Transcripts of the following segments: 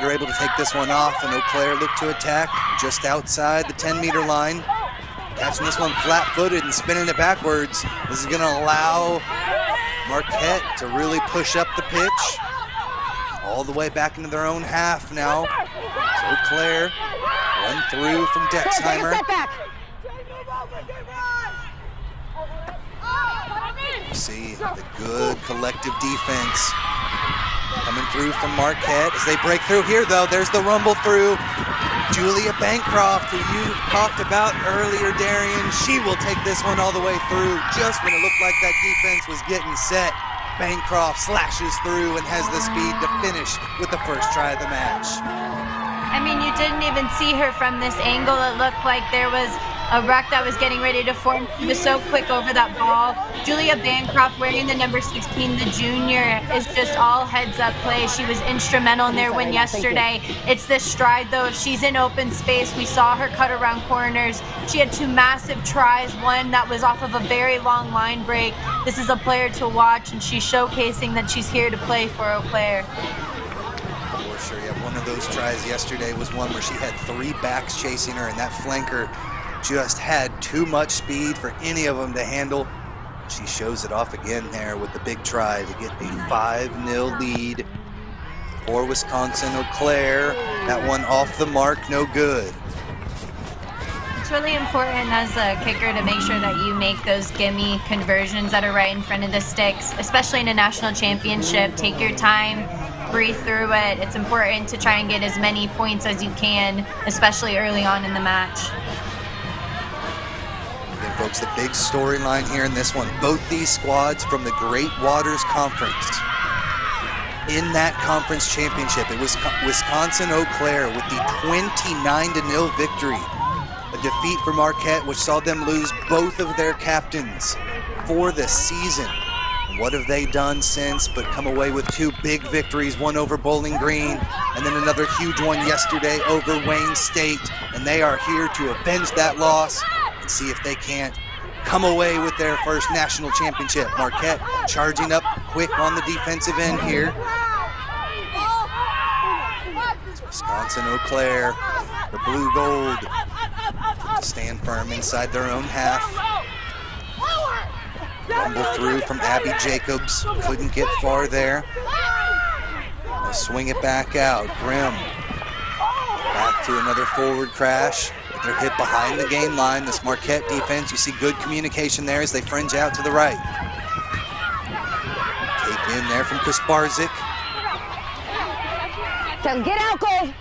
are able to take this one off, and Eau Claire look to attack just outside the 10-meter line. Catching this one flat-footed and spinning it backwards. This is gonna allow Marquette to really push up the pitch. All the way back into their own half now. So Eau Claire, run through from Dexheimer. See the good collective defense coming through from Marquette as they break through here, though. There's the rumble through. Julia Bancroft, who you talked about earlier, Darian, she will take this one all the way through. Just when it looked like that defense was getting set, Bancroft slashes through and has the speed to finish with the first try of the match. I mean, you didn't even see her from this angle. It looked like there was a wreck that was getting ready to form. She was so quick over that ball. Julia Bancroft, wearing the number 16, the junior, is just all heads-up play. She was instrumental in their win yesterday. It's this stride, though. If she's in open space, we saw her cut around corners. She had 2 massive tries, one that was off of a very long line break. This is a player to watch, and she's showcasing that she's here to play for Eau Claire. For sure, yeah. One of those tries yesterday was one where she had 3 backs chasing her, and that flanker just had too much speed for any of them to handle. She shows it off again there with the big try to get a 5-0 lead for Wisconsin. Eau Claire, that one off the mark, no good. It's really important as a kicker to make sure that you make those gimme conversions that are right in front of the sticks, especially in a national championship. Take your time, breathe through it. It's important to try and get as many points as you can, especially early on in the match. Again, folks, the big storyline here in this one, both these squads from the Great Waters Conference. In that conference championship, it was Wisconsin-Eau Claire with the 29-0 victory. A defeat for Marquette, which saw them lose both of their captains for the season. What have they done since but come away with 2 big victories, one over Bowling Green and then another huge one yesterday over Wayne State. And they are here to avenge that loss and see if they can't come away with their first national championship. Marquette charging up quick on the defensive end here. Wisconsin-Eau Claire, the blue gold, to stand firm inside their own half. Rumble through from Abby Jacobs, couldn't get far there. They'll swing it back out. Grimm back to another forward crash. They're hit behind the game line. This Marquette defense, you see good communication there as they fringe out to the right. Take in there from Chris Barzik. Get out, Gold!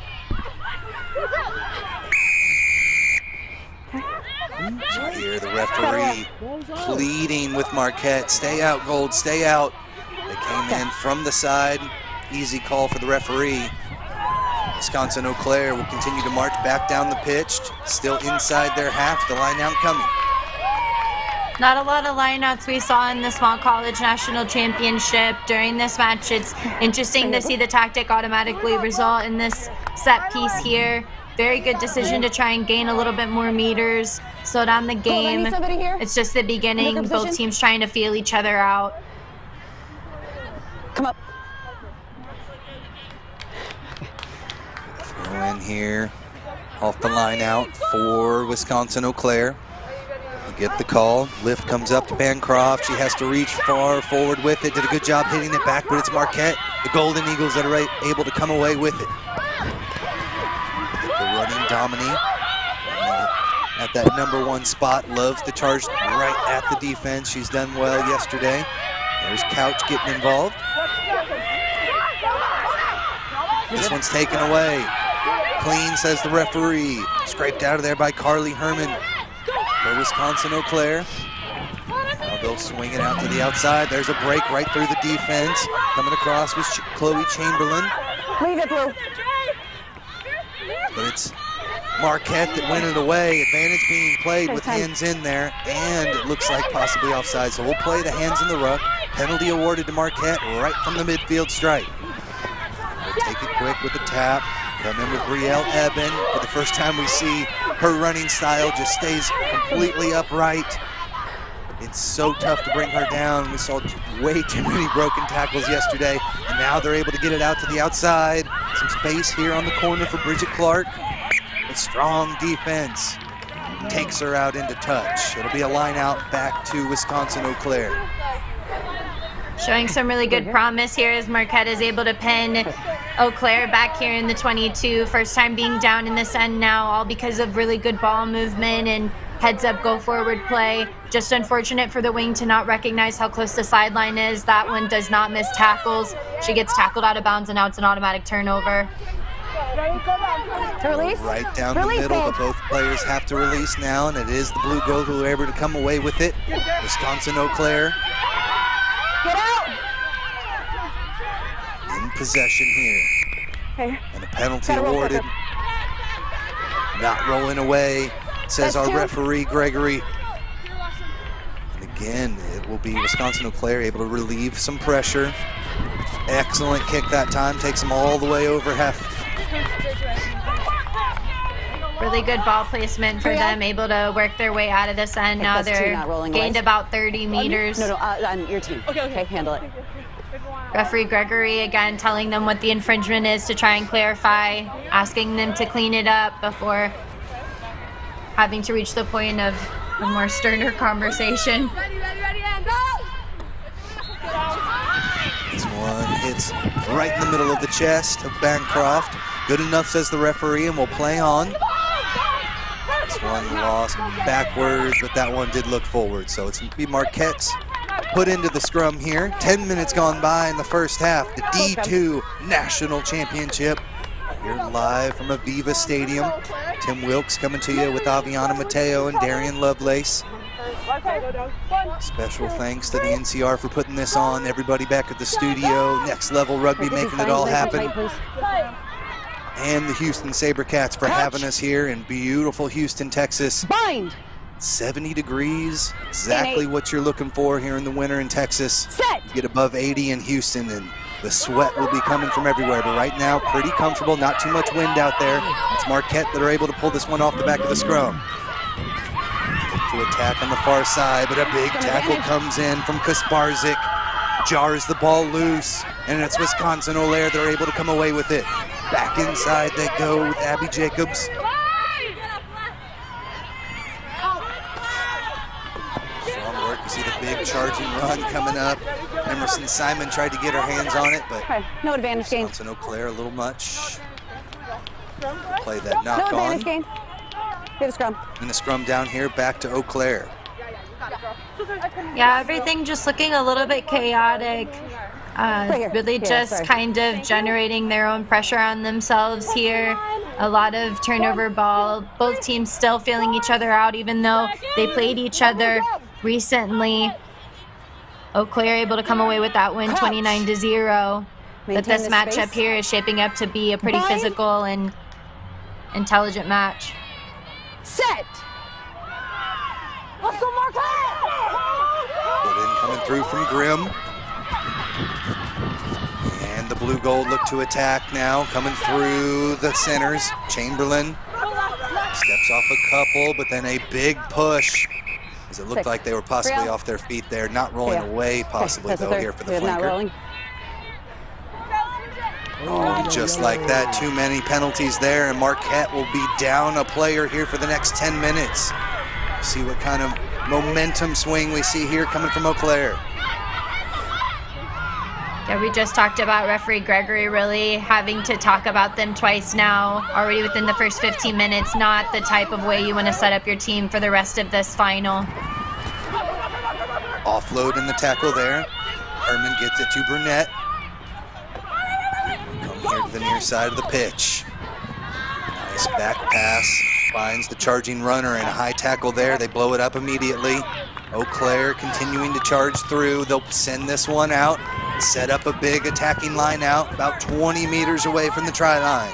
So here the referee pleading with Marquette, stay out, Gold, stay out. They came in from the side, easy call for the referee. Wisconsin-Eau Claire will continue to march back down the pitch, still inside their half, the line out coming. Not a lot of lineouts we saw in the small college national championship. During this match, it's interesting to see the tactic automatically result in this set piece here. Very good decision to try and gain a little bit more meters, slow down the game. It's just the beginning, both teams trying to feel each other out. Come up. Throw in here, off the line out for Wisconsin-Eau Claire. Get the call. Lift comes up to Bancroft. She has to reach far forward with it. Did a good job hitting it back, but it's Marquette, the Golden Eagles, that are able to come away with it. The running Dominique at that #1 spot loves to charge right at the defense. She's done well yesterday. There's Couch getting involved. This one's taken away. Clean, says the referee. Scraped out of there by Carly Herman. For Wisconsin-Eau Claire. Now they'll swing it out to the outside. There's a break right through the defense. Coming across with Chloe Chamberlain. Leave it, Blue. But it's Marquette that win it away. Advantage being played with hands in there, and it looks like possibly offside. So we'll play the hands in the ruck. Penalty awarded to Marquette right from the midfield stripe. We'll take it quick with the tap. Come in with Brielle Eben. For the first time we see her running style just stays completely upright. It's so tough to bring her down. We saw way too many broken tackles yesterday, and now they're able to get it out to the outside. It's some space here on the corner for Bridget Clark. But strong defense takes her out into touch. It'll be a line out back to Wisconsin Eau Claire. Showing some really good promise here as Marquette is able to pin Eau Claire back here in the 22. First time being down in this end now, all because of really good ball movement and heads up, go forward play. Just unfortunate for the wing to not recognize how close the sideline is. That one does not miss tackles. She gets tackled out of bounds and now it's an automatic turnover. To release. Right down the middle, but both players have to release now, and it is the Blue Gold who are able to come away with it. Wisconsin Eau Claire. Get out. In possession here. Okay. And a penalty awarded. Not rolling away, says our referee, Gregory. And again, it will be Wisconsin Eau Claire able to relieve some pressure. Excellent kick that time, takes them all the way over half. Really good ball placement for them, able to work their way out of this end. Now they're gained about 30 meters. No, on your team. Okay, handle it. Referee Gregory again telling them what the infringement is to try and clarify, asking them to clean it up before having to reach the point of a more sterner conversation. This one hits right in the middle of the chest of Bancroft. Good enough, says the referee, and we'll play on. This one lost backwards, but that one did look forward. So it's going to be Marquette's put into the scrum here. 10 minutes gone by in the first half. The D2 National Championship. Here live from Aviva Stadium. Tim Wilkes coming to you with Aviana Mateo and Darian Lovelace. Special thanks to the NCR for putting this on. Everybody back at the studio. Next Level Rugby making it all happen. And the Houston SaberCats for having us here in beautiful Houston, Texas. Bind. 70 degrees, exactly what you're looking for here in the winter in Texas. Set. You get above 80 in Houston and the sweat will be coming from everywhere, but right now pretty comfortable, not too much wind out there. It's Marquette that are able to pull this one off the back of the scrum. To attack on the far side, but a big tackle comes in from Kasparzik, jars the ball loose, and it's Wisconsin Eau Claire that are able to come away with it. Back inside they go with Abby Jacobs. Strong work, you see the big charging run coming up. Emerson Simon tried to get her hands on it, but no advantage gain. Wisconsin Eau Claire a little much. Play that knock No on. advantage gain. Give a scrum. And the scrum down here back to Eau Claire. Yeah, everything just looking a little bit chaotic. Really just kind of generating their own pressure on themselves here. A lot of turnover ball. Both teams still feeling each other out, even though they played each other recently. Eau Claire able to come away with that win, 29-0. But this matchup here is shaping up to be a pretty physical and intelligent match. Set. Let's go, Marquette! Put in coming through from Grimm. And the Blue Gold look to attack now, coming through the centers. Chamberlain steps off a couple, but then a big push. As it looked like they were possibly off their feet there, not rolling away possibly though here for the flanker. Oh, just like that, too many penalties there, and Marquette will be down a player here for the next 10 minutes. See what kind of momentum swing we see here coming from Eau Claire. Yeah, we just talked about referee Gregory really having to talk about them twice now, already within the first 15 minutes. Not the type of way you want to set up your team for the rest of this final. Offload in the tackle there. Herman gets it to Burnett. Come here to the near side of the pitch. Nice back pass. Finds the charging runner and a high tackle there. They blow it up immediately. Eau Claire continuing to charge through. They'll send this one out. Set up a big attacking line out about 20 meters away from the try line.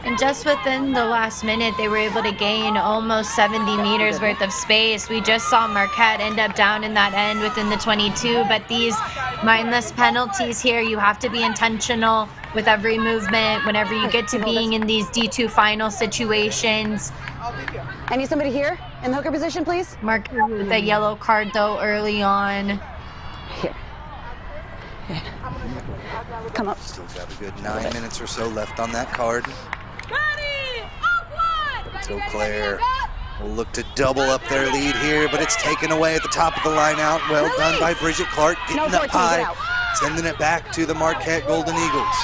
And just within the last minute, they were able to gain almost 70 meters worth of space. We just saw Marquette end up down in that end within the 22, but these mindless penalties here, you have to be intentional with every movement whenever you get to being in these D2 final situations. I need somebody here in the hooker position, please. Marquette with a yellow card though early on. Here. Come up. Still got a good 9 minutes or so left on that card. It's Eau Claire will look to double up their lead here, but it's taken away at the top of the line out. Well done by Bridget Clark, getting up high, sending it back to the Marquette Golden Eagles.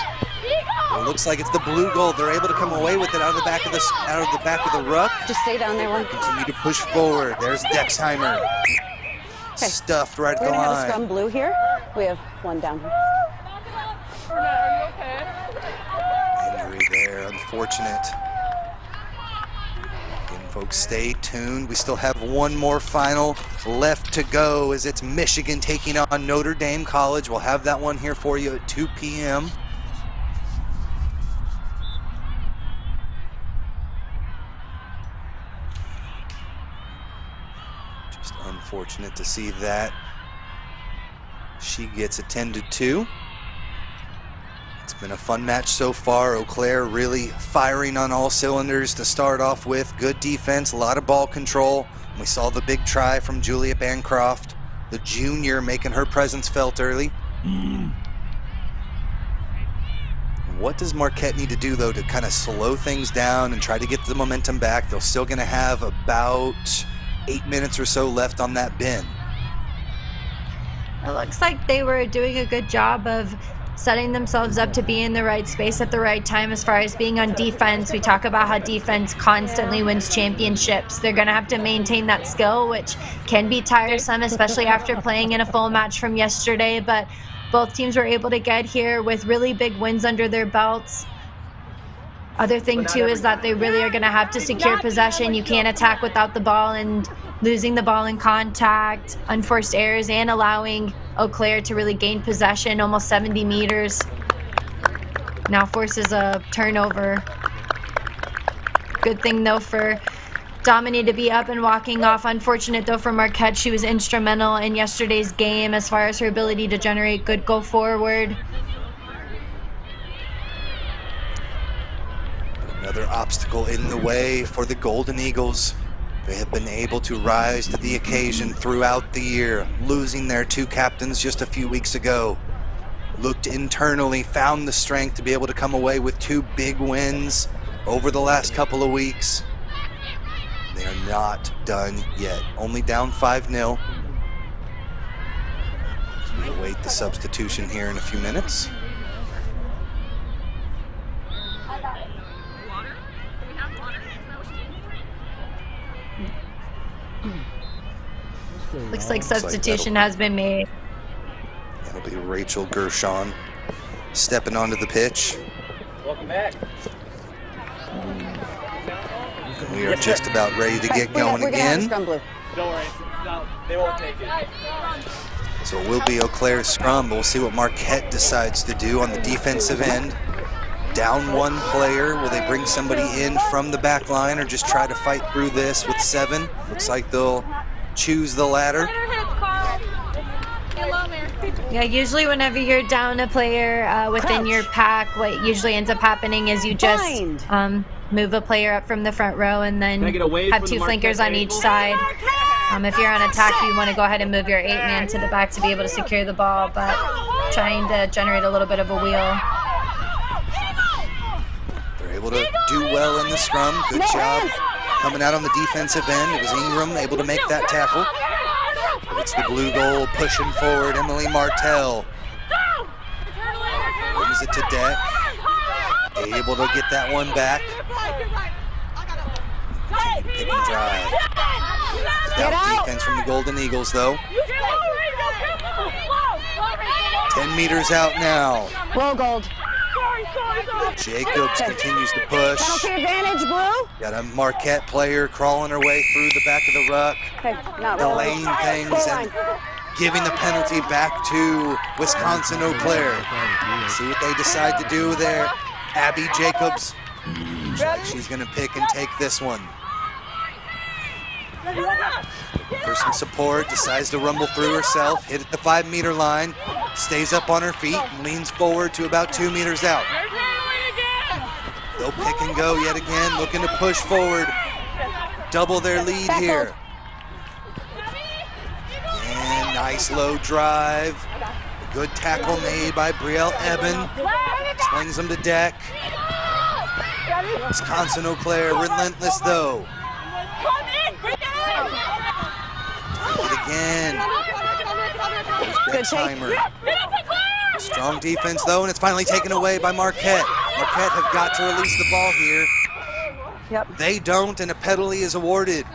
It looks like it's the blue gold. They're able to come away with it out of the back of the ruck. Just stay down there one. Continue to push forward. There's Dexheimer. Okay. Stuffed right at the We're gonna have a line. scrum blue here. We have one down here. Injury there, unfortunate. Again, folks, stay tuned. We still have one more final left to go as it's Michigan taking on Notre Dame College. We'll have that one here for you at 2 p.m. Just unfortunate to see that. She gets attended to. It's been a fun match so far. Eau Claire really firing on all cylinders to start off with. Good defense, a lot of ball control. We saw the big try from Julia Bancroft, the junior, making her presence felt early. What does Marquette need to do, though, to kind of slow things down and try to get the momentum back? They're still going to have about 8 minutes or so left on that bin. It looks like they were doing a good job of setting themselves up to be in the right space at the right time as far as being on defense. We talk about how defense constantly wins championships. They're going to have to maintain that skill, which can be tiresome, especially after playing in a full match from yesterday. But both teams were able to get here with really big wins under their belts. Other thing, too, is that they really are going to have to secure possession. You can't attack without the ball, and losing the ball in contact, unforced errors, and allowing Eau Claire to really gain possession, almost 70 meters. Now forces a turnover. Good thing, though, for Dominique to be up and walking off. Unfortunate, though, for Marquette. She was instrumental in yesterday's game as far as her ability to generate good go forward. Another obstacle in the way for the Golden Eagles. They have been able to rise to the occasion throughout the year, losing their two captains just a few weeks ago. Looked internally, found the strength to be able to come away with two big wins over the last couple of weeks. They are not done yet. Only down 5-0. So we await the substitution here in a few minutes. Looks like substitution has been made. That'll be Rachel Gershon stepping onto the pitch. Welcome back. We are just about ready to get going again. Don't worry, no, they won't take it. So it will be Eau Claire's scrum. We'll see what Marquette decides to do on the defensive end. Down one player. Will they bring somebody in from the back line or just try to fight through this with 7? Looks like they'll choose the latter. Yeah, usually whenever you're down a player within your pack, what usually ends up happening is you just move a player up from the front row and then have 2 flankers on each side. If you're on attack, you want to go ahead and move your 8-man to the back to be able to secure the ball, but trying to generate a little bit of a wheel. They're able to do well in the scrum. Good job coming out on the defensive end. It was Ingram able to make that tackle. It's the blue goal pushing forward. Emily Martell brings it to deck. Able to get that one back. Continue to pick and drive. Stout defense from the Golden Eagles, though. 10 meters out now. Roll gold. Jacobs continues to push. Penalty advantage, blue. Got a Marquette player crawling her way through the back of the ruck. Okay, not Delaying things and giving the penalty back to Wisconsin Eau Claire. See what they decide to do there. Abby Jacobs. Looks like she's going to pick and take this one. For some support, decides to rumble through herself, hit at the 5-meter line, stays up on her feet, and leans forward to about 2 meters out. They'll pick and go yet again, looking to push forward, double their lead here. And nice low drive. Good tackle made by Brielle Eben. Slings him to deck. Wisconsin Eau Claire relentless though. Take it again. Good timer. Strong defense though, and it's finally taken away by Marquette. Marquette have got to release the ball here. Yep. They don't, and a penalty is awarded.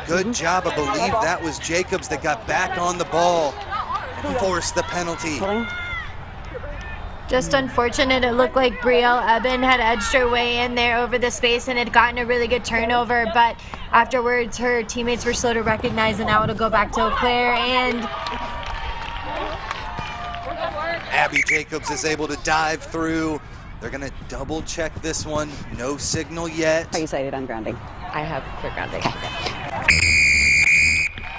Good job. I believe that was Jacobs that got back on the ball and forced the penalty. Just unfortunate. It looked like Brielle Eben had edged her way in there over the space and had gotten a really good turnover, but afterwards her teammates were slow to recognize, and now it'll go back to Eau Claire, and Abby Jacobs is able to dive through. They're gonna double check this one. No signal yet. How you cited on grounding? I have clear grounding.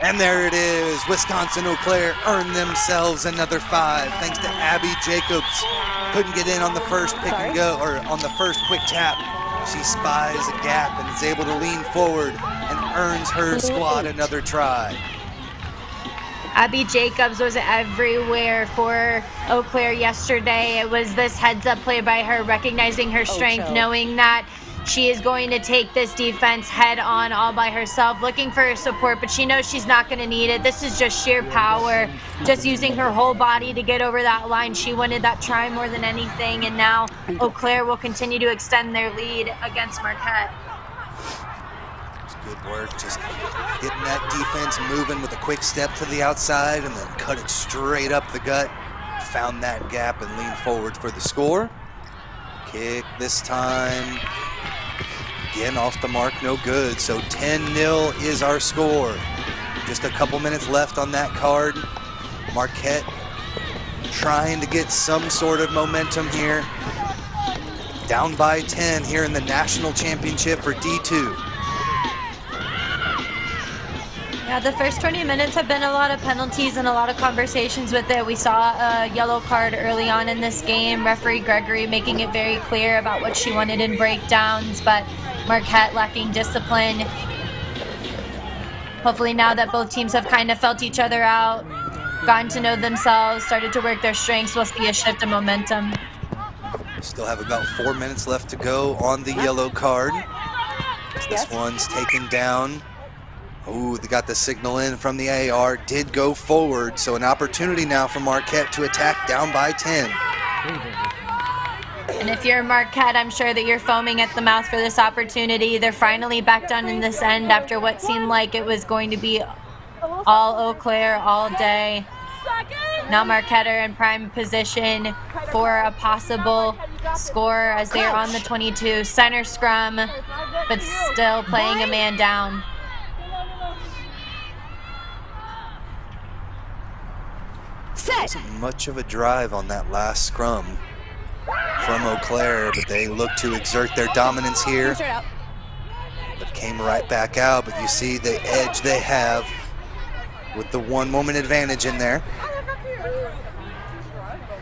And there it is. Wisconsin Eau Claire earned themselves another 5 thanks to Abby Jacobs. Couldn't get in on the first pick and go, or on the first quick tap. She spies a gap and is able to lean forward and earns her squad another try. Abby Jacobs was everywhere for Eau Claire yesterday. It was this heads-up play by her, recognizing her strength, knowing that she is going to take this defense head-on all by herself, looking for her support, but she knows she's not going to need it. This is just sheer power, just using her whole body to get over that line. She wanted that try more than anything, and now Eau Claire will continue to extend their lead against Marquette. Good work, just getting that defense moving with a quick step to the outside and then cut it straight up the gut. Found that gap and leaned forward for the score. Kick this time. Again, off the mark, no good. So 10-0 is our score. Just a couple minutes left on that card. Marquette trying to get some sort of momentum here. Down by 10 here in the national championship for D2. Yeah, the first 20 minutes have been a lot of penalties and a lot of conversations with it. We saw a yellow card early on in this game. Referee Gregory making it very clear about what she wanted in breakdowns, but Marquette lacking discipline. Hopefully now that both teams have kind of felt each other out, gotten to know themselves, started to work their strengths, we'll see a shift in momentum. Still have about 4 minutes left to go on the yellow card. This one's taken down. Ooh, they got the signal in from the AR, did go forward, so an opportunity now for Marquette to attack down by 10. And if you're Marquette, I'm sure that you're foaming at the mouth for this opportunity. They're finally back down in this end after what seemed like it was going to be all Eau Claire all day. Now Marquette are in prime position for a possible score as they are on the 22. Center scrum, but still playing a man down. Wasn't much of a drive on that last scrum from Eau Claire, but they look to exert their dominance here. But came right back out, but you see the edge they have with the 1 moment advantage in there.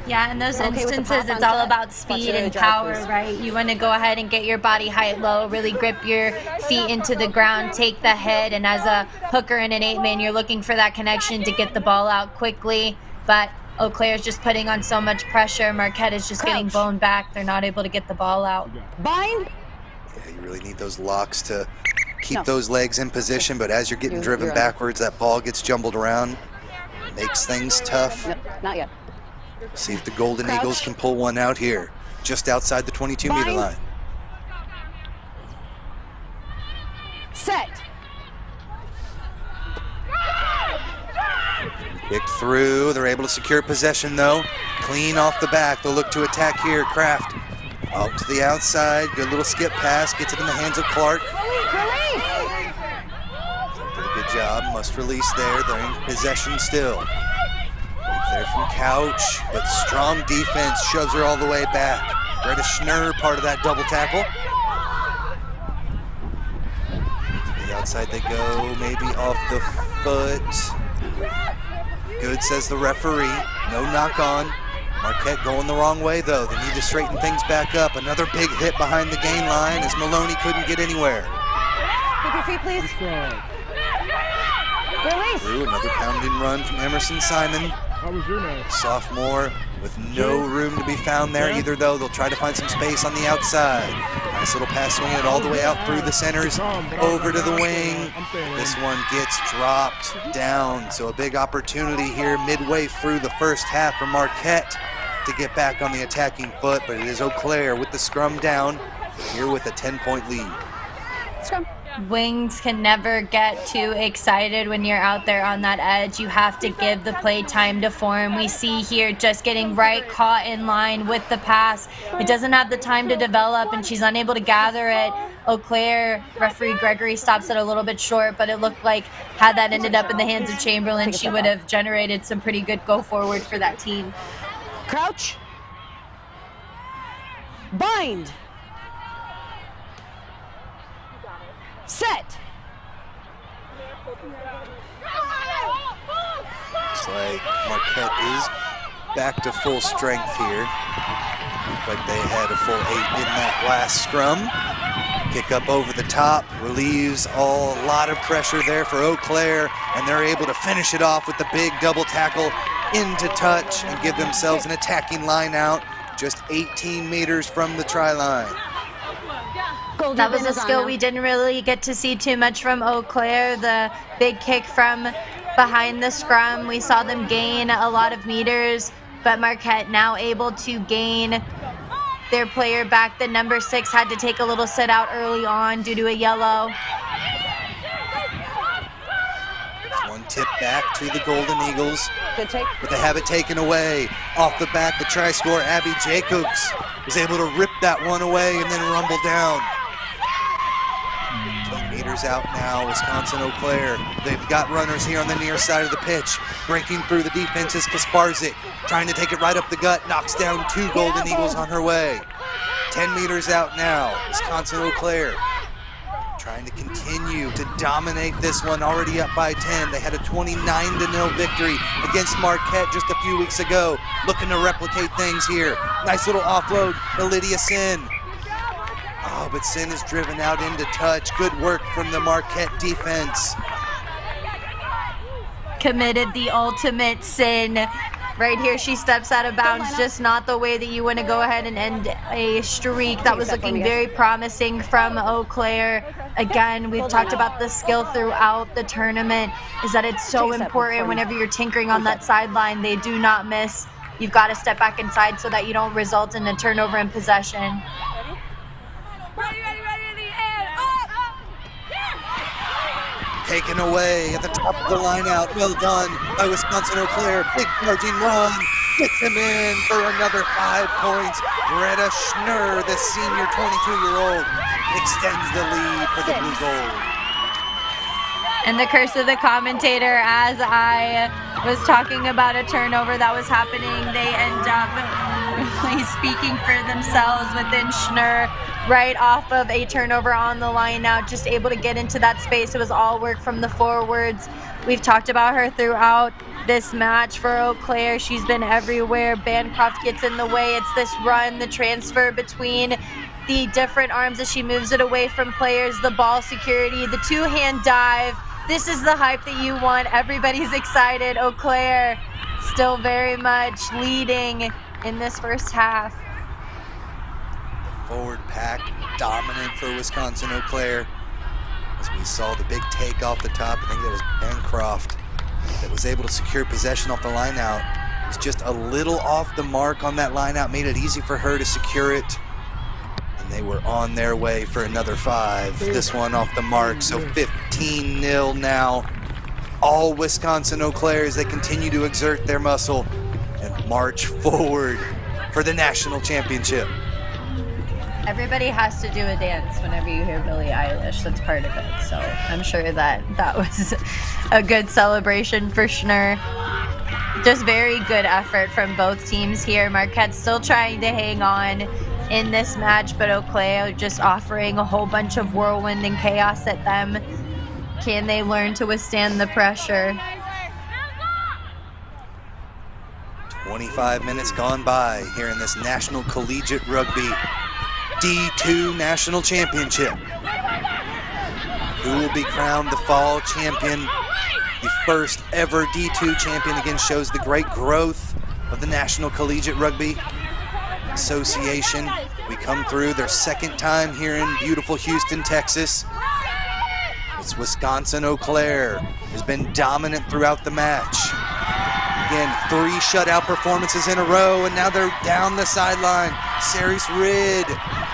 Yeah, in those instances, it's all about speed and power, right? You want to go ahead and get your body height low, really grip your feet into the ground, take the head, and as a hooker in an 8-man, you're looking for that connection to get the ball out quickly. But Eau Claire is just putting on so much pressure. Marquette is just getting blown back. They're not able to get the ball out. Bind. Yeah, you really need those locks to keep those legs in position, but as you're getting driven backwards, that ball gets jumbled around. Makes things tough. No, not yet. See if the Golden Eagles can pull one out here, just outside the 22-meter line. Set. Kicked through. They're able to secure possession, though. Clean off the back. They'll look to attack here. Kraft out to the outside. Good little skip pass. Gets it in the hands of Clark. Did a good job. Must release there. They're in possession still. There from Couch, but strong defense shoves her all the way back. Greta Schnurr, part of that double tackle. To the outside they go, maybe off the foot. Good, says the referee. No knock on. Marquette going the wrong way, though. They need to straighten things back up. Another big hit behind the gain line as Maloney couldn't get anywhere. Keep your feet, please. Release. Through another pounding run from Emerson Simon. What was your name? Sophomore with no room to be found there either, though. They'll try to find some space on the outside. Nice little pass, swinging it all the way out through the centers, over to the wing. This one gets dropped down, so a big opportunity here midway through the first half for Marquette to get back on the attacking foot, but it is Eau Claire with the scrum down here with a 10-point lead. Scrum. Wings can never get too excited when you're out there on that edge. You have to give the play time to form. We see here just getting right, caught in line with the pass. It doesn't have the time to develop, and she's unable to gather it. Eau Claire, referee Gregory stops it a little bit short, but it looked like had that ended up in the hands of Chamberlain, she would have generated some pretty good go forward for that team. Crouch. Bind. Set. Looks like Marquette is back to full strength here. Looks like they had a full 8 in that last scrum. Kick up over the top, relieves a lot of pressure there for Eau Claire, and they're able to finish it off with the big double tackle into touch and give themselves an attacking line out just 18 meters from the try line. That was a skill we didn't really get to see too much from Eau Claire. The big kick from behind the scrum, we saw them gain a lot of meters, but Marquette now able to gain their player back. The number 6 had to take a little sit out early on due to a yellow. One tip back to the Golden Eagles, Good take. but they have it taken away. Off the back, the try scorer, Abby Jacobs, was able to rip that one away and then rumble down. 20 meters out now, Wisconsin Eau Claire. They've got runners here on the near side of the pitch. Breaking through the defense is Kasparzik, trying to take it right up the gut, knocks down 2 Golden Eagles on her way. 10 meters out now, Wisconsin Eau Claire trying to continue to dominate this one, already up by 10. They had a 29-0 victory against Marquette just a few weeks ago. Looking to replicate things here. Nice little offload to Lydia Sin. Oh, but Sin is driven out into touch. Good work from the Marquette defense. Committed the ultimate Sin. Right here, she steps out of bounds, just not the way that you want to go ahead and end a streak. That was looking very promising from Eau Claire. Again, we've talked about the skill throughout the tournament, is that it's so important whenever you're tinkering on that sideline. They do not miss. You've got to step back inside so that you don't result in a turnover in possession. Taken away at the top of the line out. Well done by Wisconsin Eau Claire. Big charging run. Gets him in for another 5 points. Greta Schnurr, the senior 22-year-old, extends the lead for the Blue Gold. And the curse of the commentator, as I was talking about a turnover that was happening, they end up really speaking for themselves within Schnurr. Right off of a turnover on the line out, just able to get into that space. It was all work from the forwards. We've talked about her throughout this match for Eau Claire. She's been everywhere. Bancroft gets in the way. It's this run, the transfer between the different arms as she moves it away from players, the ball security, the 2-hand dive. This is the hype that you want. Everybody's excited. Eau Claire still very much leading in this first half. Forward pack dominant for Wisconsin Eau Claire. As we saw the big take off the top, I think that was Bancroft that was able to secure possession off the line out. It was just a little off the mark on that line out, made it easy for her to secure it. And they were on their way for another 5. This one off the mark, so 15-0 now. All Wisconsin Eau Claire as they continue to exert their muscle and march forward for the national championship. Everybody has to do a dance whenever you hear Billie Eilish. That's part of it. So I'm sure that was a good celebration for Schnurr. Just very good effort from both teams here. Marquette still trying to hang on in this match, but Eau Claire just offering a whole bunch of whirlwind and chaos at them. Can they learn to withstand the pressure? 25 minutes gone by here in this National Collegiate Rugby D2 National Championship. Who will be crowned the fall champion the first ever D2 champion. Again, shows the great growth of the National Collegiate Rugby Association. We come through their second time here in beautiful Houston, Texas. It's Wisconsin Eau Claire has been dominant throughout the match. Again, 3 shutout performances in a row, and now they're down the sideline. Ceres Ridd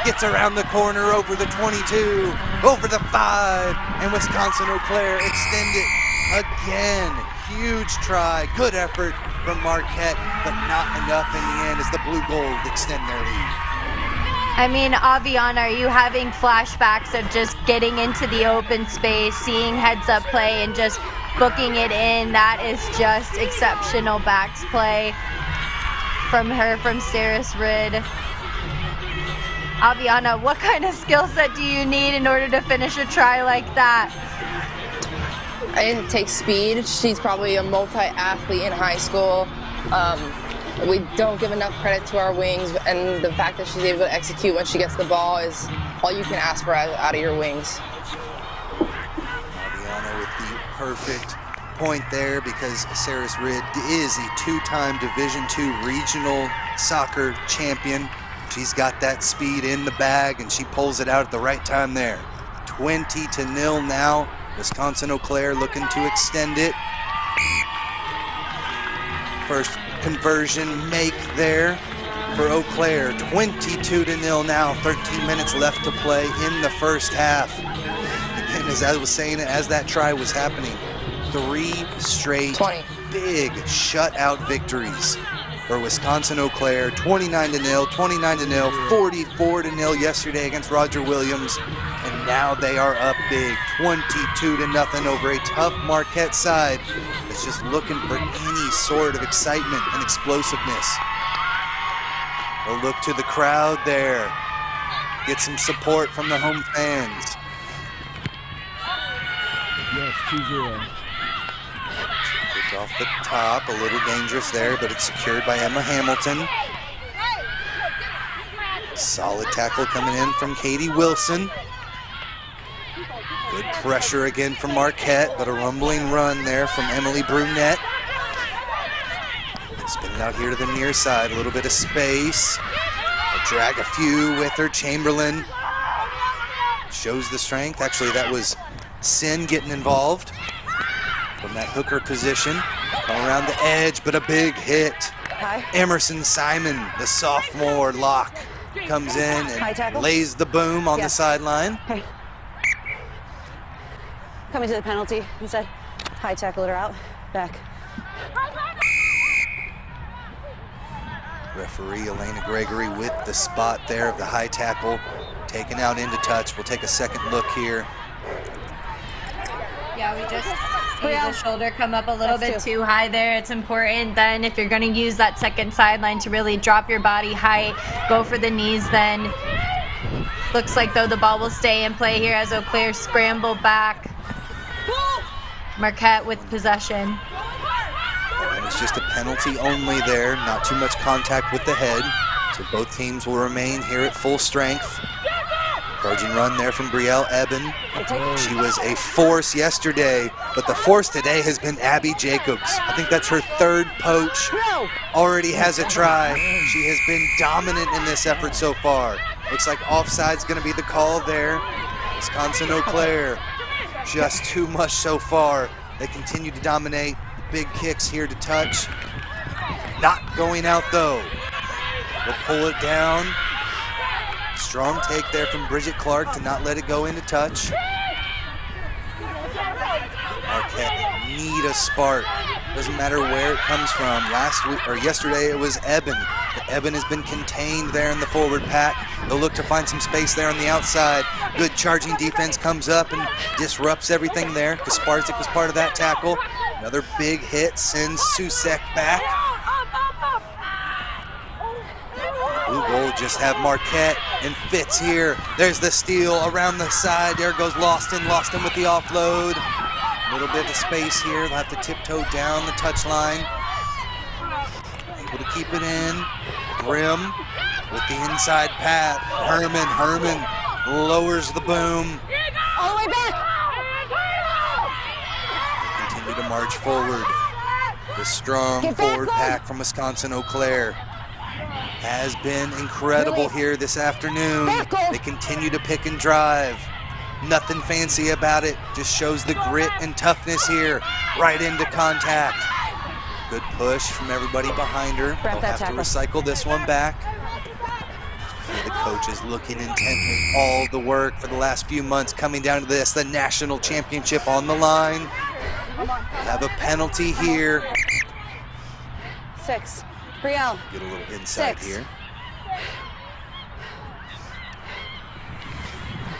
gets around the corner over the 22, over the 5, and Wisconsin Eau Claire extend it again. Huge try, good effort from Marquette, but not enough in the end as the Blue Gold extend their lead. I mean, Aviana, are you having flashbacks of just getting into the open space, seeing heads-up play, and just booking it in? That is just exceptional backs play from her, from Ceres Ridd. Aviana, what kind of skill set do you need in order to finish a try like that? It takes speed. She's probably a multi-athlete in high school. We don't give enough credit to our wings, and the fact that she's able to execute when she gets the ball is all you can ask for out of your wings. Aviana with the perfect point there, because Ceres Ridd is a 2-time Division II regional soccer champion. She's got that speed in the bag, and she pulls it out at the right time there. 20-0 now. Wisconsin Eau Claire looking to extend it. First conversion make there for Eau Claire. 22-0 now. 13 minutes left to play in the first half. Again, as I was saying, as that try was happening, 3 straight 20. big shutout victories for Wisconsin Eau Claire. 29-0, 29-0, 44-0 yesterday against Roger Williams, and now they are up big, 22-0 over a tough Marquette side that's just looking for any sort of excitement and explosiveness. A look to the crowd there. Get some support from the home fans. Yes, 2-0. It's off the top, a little dangerous there, but it's secured by Emma Hamilton. Solid tackle coming in from Katie Wilson. Good pressure again from Marquette, but a rumbling run there from Emily Brunette. Spin it out here to the near side, a little bit of space. They'll drag a few with her. Chamberlain shows the strength. Actually, that was Sin getting involved from that hooker position. Come around the edge, but a big hit. Hi. Emerson Simon, the sophomore lock, comes in and lays the boom on the sideline. Hey. Coming to the penalty instead. High tackle her out. Back. Referee Elena Gregory with the spot there of the high tackle, taken out into touch. We'll take a second look here. Yeah, we just see the shoulder come up a little bit too high there. It's important then, if you're going to use that second sideline, to really drop your body height, go for the knees then. Looks like, though, the ball will stay in play here as Eau Claire scramble back. Marquette with possession. And it's just a penalty only there, not too much contact with the head. So both teams will remain here at full strength. Charging run there from Brielle Eben. She was a force yesterday, but the force today has been Abby Jacobs. I think that's her 3rd poach. Already has a try. She has been dominant in this effort so far. Looks like offside's going to be the call there. Wisconsin Eau Claire, just too much so far. They continue to dominate. Big kicks here to touch. Not going out though. We'll pull it down. Strong take there from Bridget Clark to not let it go into touch. Marquette need a spark. Doesn't matter where it comes from. Last week or yesterday it was Eben. But Eben has been contained there in the forward pack. They'll look to find some space there on the outside. Good charging defense comes up and disrupts everything there. Kasparzik was part of that tackle. Another big hit sends Susek back. Blue Gold just have Marquette and Fitz here. There's the steal around the side. There goes Lawston with the offload. A little bit of space here. They'll have to tiptoe down the touchline. Able to keep it in. Grimm with the inside path. Herman lowers the boom. All the way back. continue to march forward. The strong forward pack from Wisconsin Eau Claire has been incredible here this afternoon. They continue to pick and drive. Nothing fancy about it, just shows the grit and toughness here, right into contact. Good push from everybody behind her. They'll have to recycle this one back. The coach is looking intently. All the work for the last few months coming down to this, the national championship on the line. Have a penalty here. 6. Brielle. Get a little inside 6. here.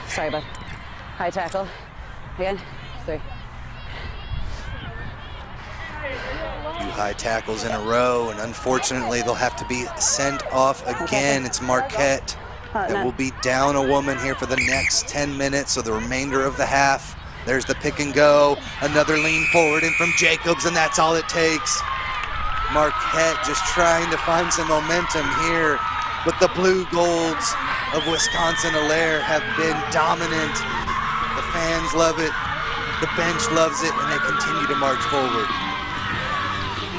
Sorry, bud. High tackle. Again. 3. 2 high tackles in a row, and unfortunately they'll have to be sent off again. It's Marquette that will be down a woman here for the next 10 minutes, so the remainder of the half. There's the pick and go. Another lean forward in from Jacobs, and that's all it takes. Marquette just trying to find some momentum here, but the blue golds of Wisconsin-Hilaire have been dominant. The fans love it, the bench loves it, and they continue to march forward.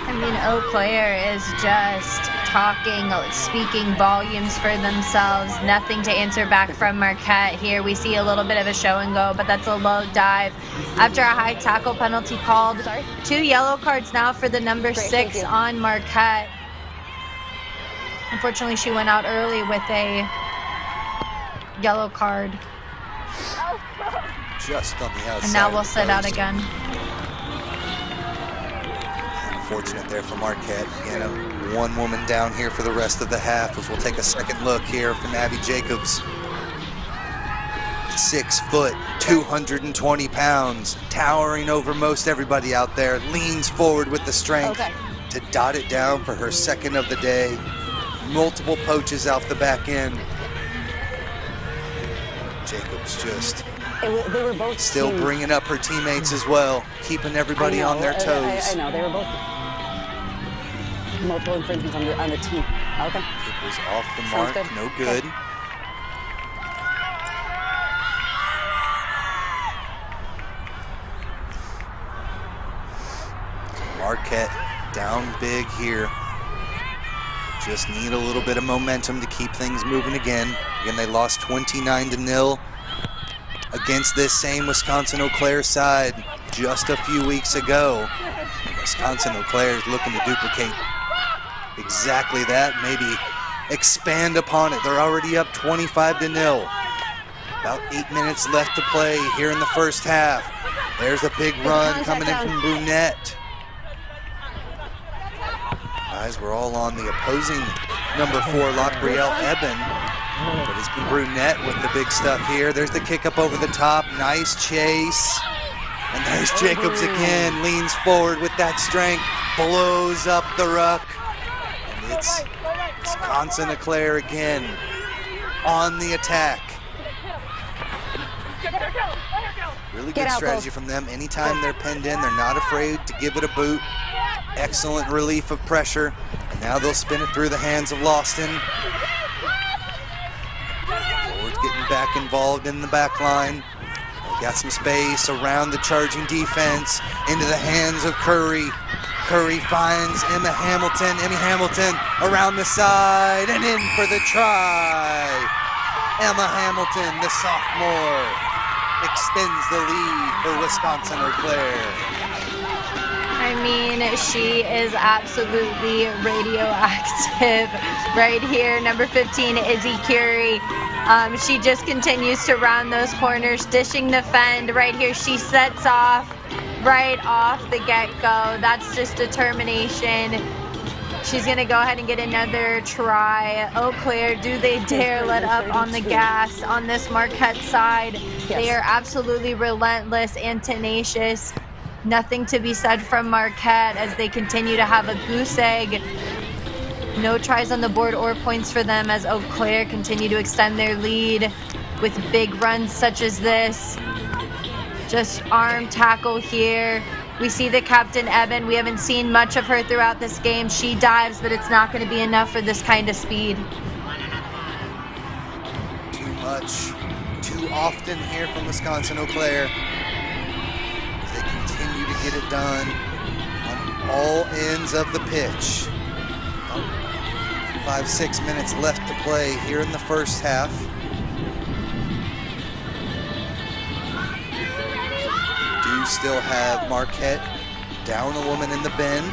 I mean, Eau Claire is just talking, speaking volumes for themselves. Nothing to answer back from Marquette here. We see a little bit of a show and go, but that's a low dive. After a high tackle penalty called. 2 yellow cards now for the number 6 on Marquette. Unfortunately, she went out early with a yellow card. Just on the outside. And now we'll sit out again. Unfortunate there for Marquette. Again, one woman down here for the rest of the half, as we'll take a second look here from Abby Jacobs. 6 foot, 220 pounds, towering over most everybody out there, leans forward with the strength to dot it down for her second of the day. Multiple poaches off the back end. Jacobs just They were both still bringing up her teammates as well, keeping everybody on their toes. I know, they were both multiple infringements on the team. Okay. It was off the mark, no good. Marquette down big here. Just need a little bit of momentum to keep things moving again. Again, they lost 29-0 against this same Wisconsin Eau Claire side just a few weeks ago. Wisconsin Eau Claire is looking to duplicate exactly that, maybe expand upon it. They're already up 25-0. About 8 minutes left to play here in the first half. There's a big run coming in from Brunette. Eyes were all on the opposing number 4, Brielle Eben. But it's been Brunette with the big stuff here. There's the kick up over the top. Nice chase. And there's Jacobs again. Leans forward with that strength. Blows up the ruck. And it's Wisconsin Eau Claire again on the attack. Really good strategy from them. Anytime they're pinned in, they're not afraid to give it a boot. Excellent relief of pressure. And now they'll spin it through the hands of Lawston. Forwards getting back involved in the back line. Got some space around the charging defense. Into the hands of Curry. Curry finds Emma Hamilton. Emmy Hamilton around the side and in for the try. Emma Hamilton, the sophomore, extends the lead for Wisconsin Eau Claire. I mean, she is absolutely radioactive right here. Number 15, Izzy Curie. She just continues to round those corners, dishing the fend. Right here, she sets off right off the get-go. That's just determination. She's going to go ahead and get another try. Eau Claire, do they dare let up on the gas on this Marquette side? Yes. They are absolutely relentless and tenacious. Nothing to be said from Marquette as they continue to have a goose egg. No tries on the board or points for them as Eau Claire continue to extend their lead with big runs such as this. Just arm tackle here. We see the captain, Eben. We haven't seen much of her throughout this game. She dives, but it's not going to be enough for this kind of speed. Too much, too often here from Wisconsin Eau Claire. They continue to get it done on all ends of the pitch. 5-6 minutes left to play here in the first half. Do still have Marquette down a woman in the bin.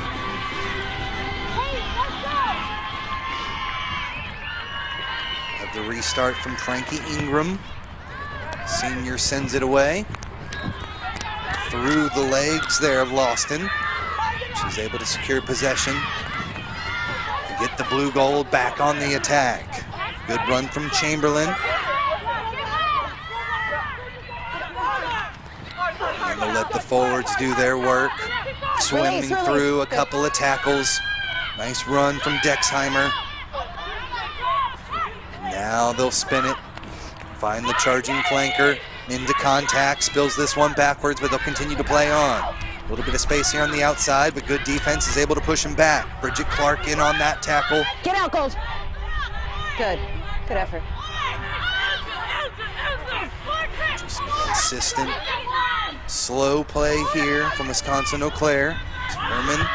Have the restart from Frankie Ingram. Senior sends it away. Through the legs there of Lawston. She's able to secure possession. Get the blue gold back on the attack. Good run from Chamberlain. And we'll let the forwards do their work. Swimming through a couple of tackles. Nice run from Dexheimer. Now they'll spin it. Find the charging flanker. Into contact. Spills this one backwards, but they'll continue to play on. A little bit of space here on the outside, but good defense is able to push him back. Bridget Clark in on that tackle. Get out, Gold. Good. Good effort. Just consistent, slow play here from Wisconsin Eau Claire. Herman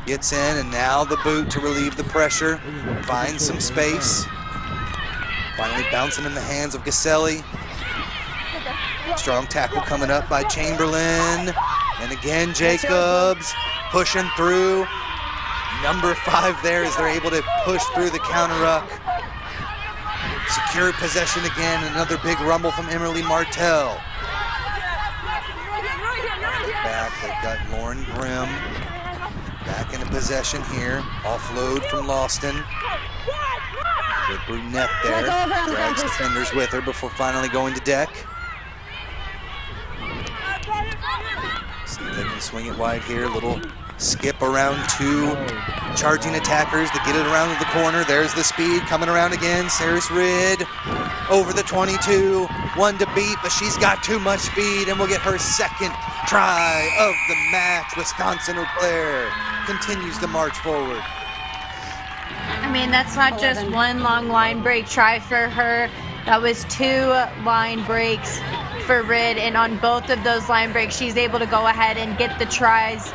gets in, and now the boot to relieve the pressure. Finds some space. Finally bouncing in the hands of Gaselli. Strong tackle coming up by Chamberlain. And again, Jacobs pushing through. Number 5 there as they're able to push through the counter ruck. Secure possession again. Another big rumble from Emily Martell. Back, they've got Lauren Grimm. Back into possession here. Offload from Lawston. With Brunette there. Drags defenders with her before finally going to deck. See if they can swing it wide here. Little skip around 2 charging attackers to get it around to the corner. There's the speed coming around again. Saris Ridd over the 22. 1 to beat, but she's got too much speed and will get her second try of the match. Wisconsin Eau Claire continues to march forward. I mean, that's not just one long line break try for her. That was 2 line breaks for Ridd, and on both of those line breaks, she's able to go ahead and get the tries.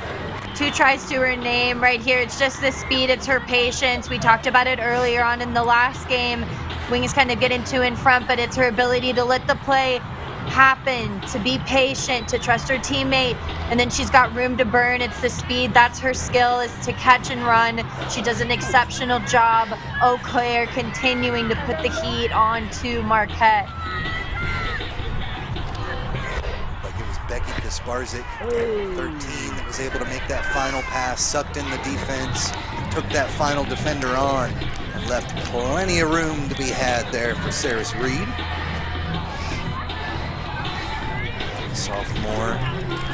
2 tries to her name right here. It's just the speed, it's her patience. We talked about it earlier on in the last game. Wings kind of getting 2 in front, but it's her ability to let the play happen, to be patient, to trust her teammate, and then she's got room to burn. It's the speed. That's her skill, is to catch and run. She does an exceptional job. Eau Claire continuing to put the heat on to Marquette. Becky Kasparzik, 13, that was able to make that final pass, sucked in the defense, took that final defender on, and left plenty of room to be had there for Saris Reed. Sophomore,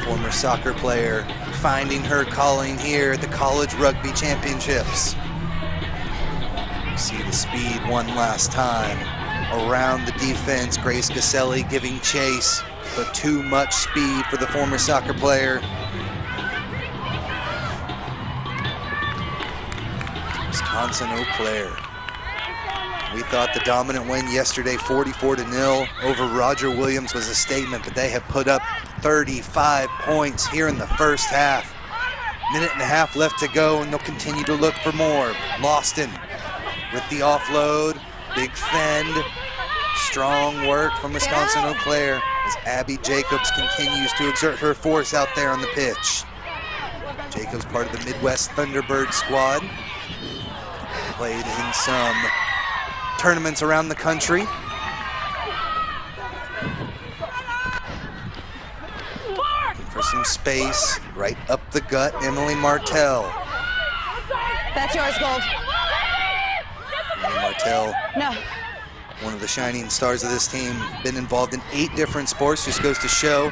former soccer player, finding her calling here at the College Rugby Championships. You see the speed one last time around the defense. Grace Gaselli giving chase, but too much speed for the former soccer player. Wisconsin Eau Claire. We thought the dominant win yesterday, 44-0 over Roger Williams, was a statement, but they have put up 35 points here in the first half. Minute and a half left to go, and they'll continue to look for more. Lawston with the offload, big fend. Strong work from Wisconsin Eau Claire as Abby Jacobs continues to exert her force out there on the pitch. Jacobs, part of the Midwest Thunderbird squad. Played in some tournaments around the country. Looking for some space, right up the gut, Emily Martell. That's yours, Gold. Emily Martell. No. One of the shining stars of this team, been involved in 8 different sports. Just goes to show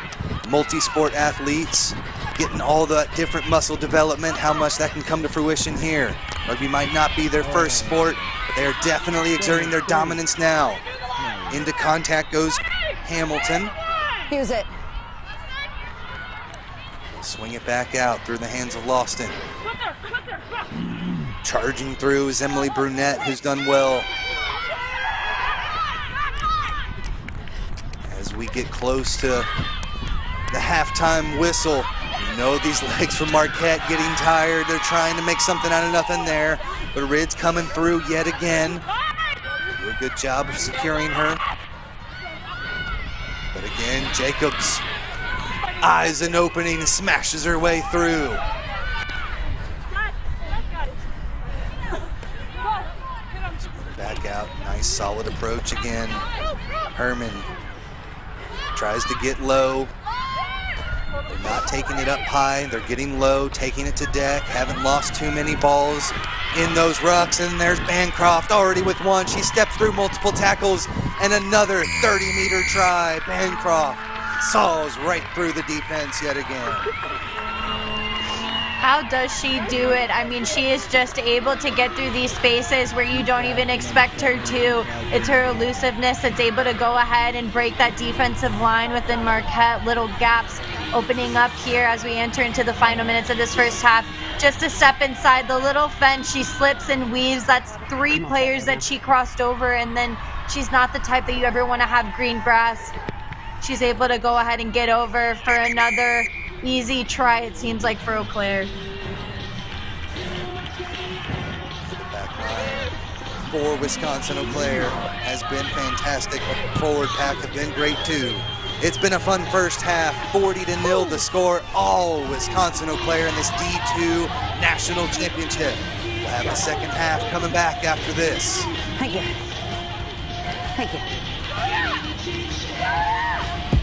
multi-sport athletes getting all that different muscle development, how much that can come to fruition here. Rugby might not be their first sport, but they are definitely exerting their dominance now. Into contact goes Hamilton. Use it. Swing it back out through the hands of Lawston. Charging through is Emily Brunette, who's done well. As we get close to the halftime whistle, You know these legs from Marquette getting tired. They're trying to make something out of nothing there. But Rid's coming through yet again. Do a good job of securing her. But again, Jacobs eyes an opening and smashes her way through. Back out, nice solid approach again. Herman tries to get low. They're not taking it up high, they're getting low, taking it to deck. Haven't lost too many balls in those rucks, and there's Bancroft already with one. She steps through multiple tackles, and another 30-meter try. Bancroft saws right through the defense yet again. How does she do it? I mean, she is just able to get through these spaces where you don't even expect her to. It's her elusiveness that's able to go ahead and break that defensive line within Marquette. Little gaps opening up here as we enter into the final minutes of this first half. Just a step inside the little fence, she slips and weaves. That's 3 players that she crossed over, and then she's not the type that you ever want to have green grass. She's able to go ahead and get over for another easy try, it seems like, for Eau Claire. Back line for Wisconsin. Eau Claire has been fantastic. Forward pack have been great too. It's been a fun first half. 40-0 the score. All Wisconsin Eau Claire in this D2 National Championship. We'll have the second half coming back after this. Thank you. Thank you.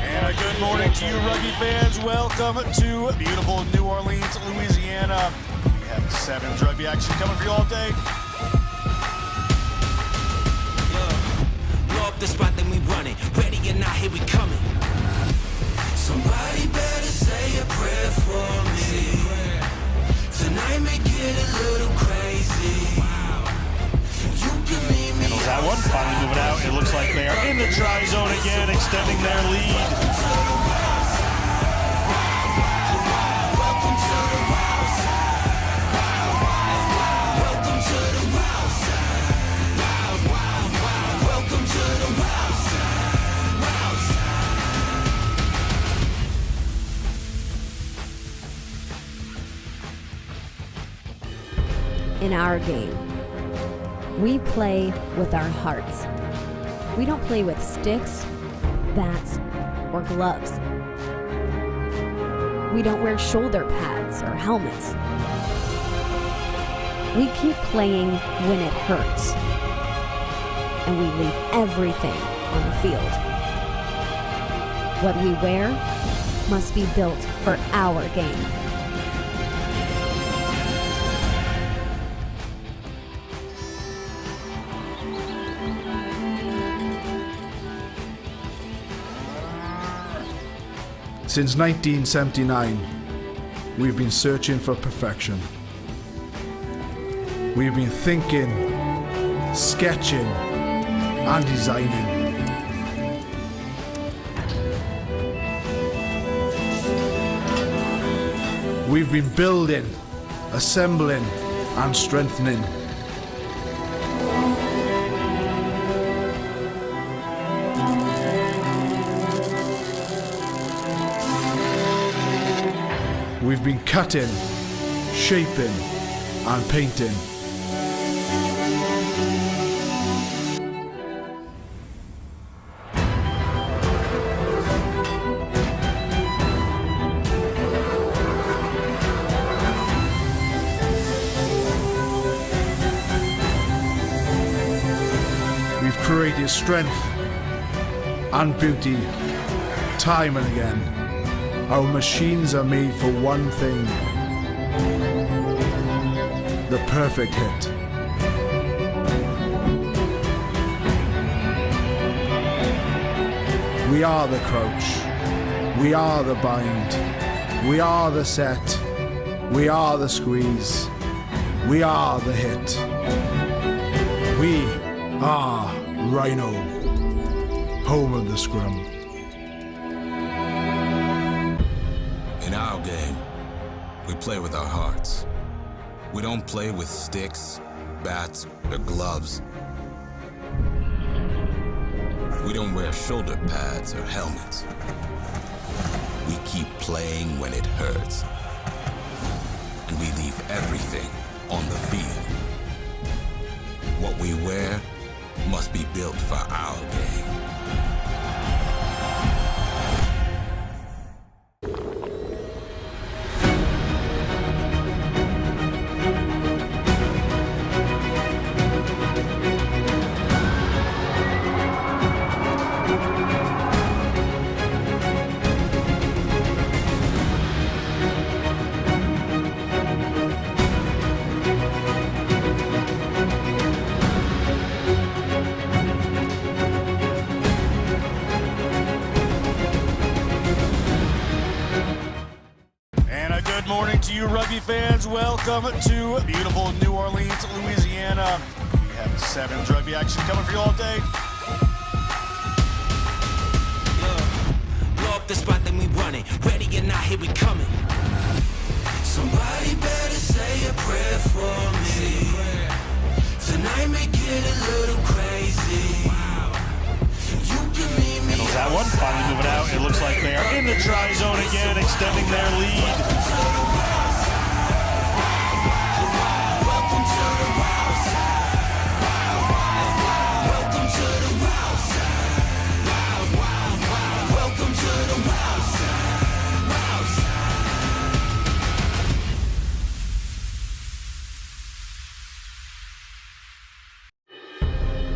And a good morning to you, rugby fans. Welcome to beautiful New Orleans, Louisiana. We have 7's rugby action coming for you all day. Blow up the spot, then we run it. Ready or not, here we coming. Somebody better say a prayer for me. Tonight may get a little crazy. You can meet me. Handles that one, finally moving out. It looks like they are in the try zone again, extending their lead. In our game, we play with our hearts. We don't play with sticks, bats, or gloves. We don't wear shoulder pads or helmets. We keep playing when it hurts, and we leave everything on the field. What we wear must be built for our game. Since 1979, we've been searching for perfection. We've been thinking, sketching, and designing. We've been building, assembling, and strengthening. We've been cutting, shaping, and painting. We've created strength and beauty time and again. Our machines are made for one thing: the perfect hit. We are the crouch. We are the bind. We are the set. We are the squeeze. We are the hit. We are Rhino, home of the scrum. In our game, we play with our hearts. We don't play with sticks, bats, or gloves. We don't wear shoulder pads or helmets. We keep playing when it hurts. And we leave everything on the field. What we wear must be built for our game. Good morning to you, rugby fans. Welcome to beautiful New Orleans, Louisiana. We have 7 rugby action coming for you all day. Blow up the spot, then we running. Ready or not, here we coming. Somebody better say a prayer for me. Tonight may get a little crazy. You can meet me. That one finally moving out. It looks like they are in the try zone again, extending their lead.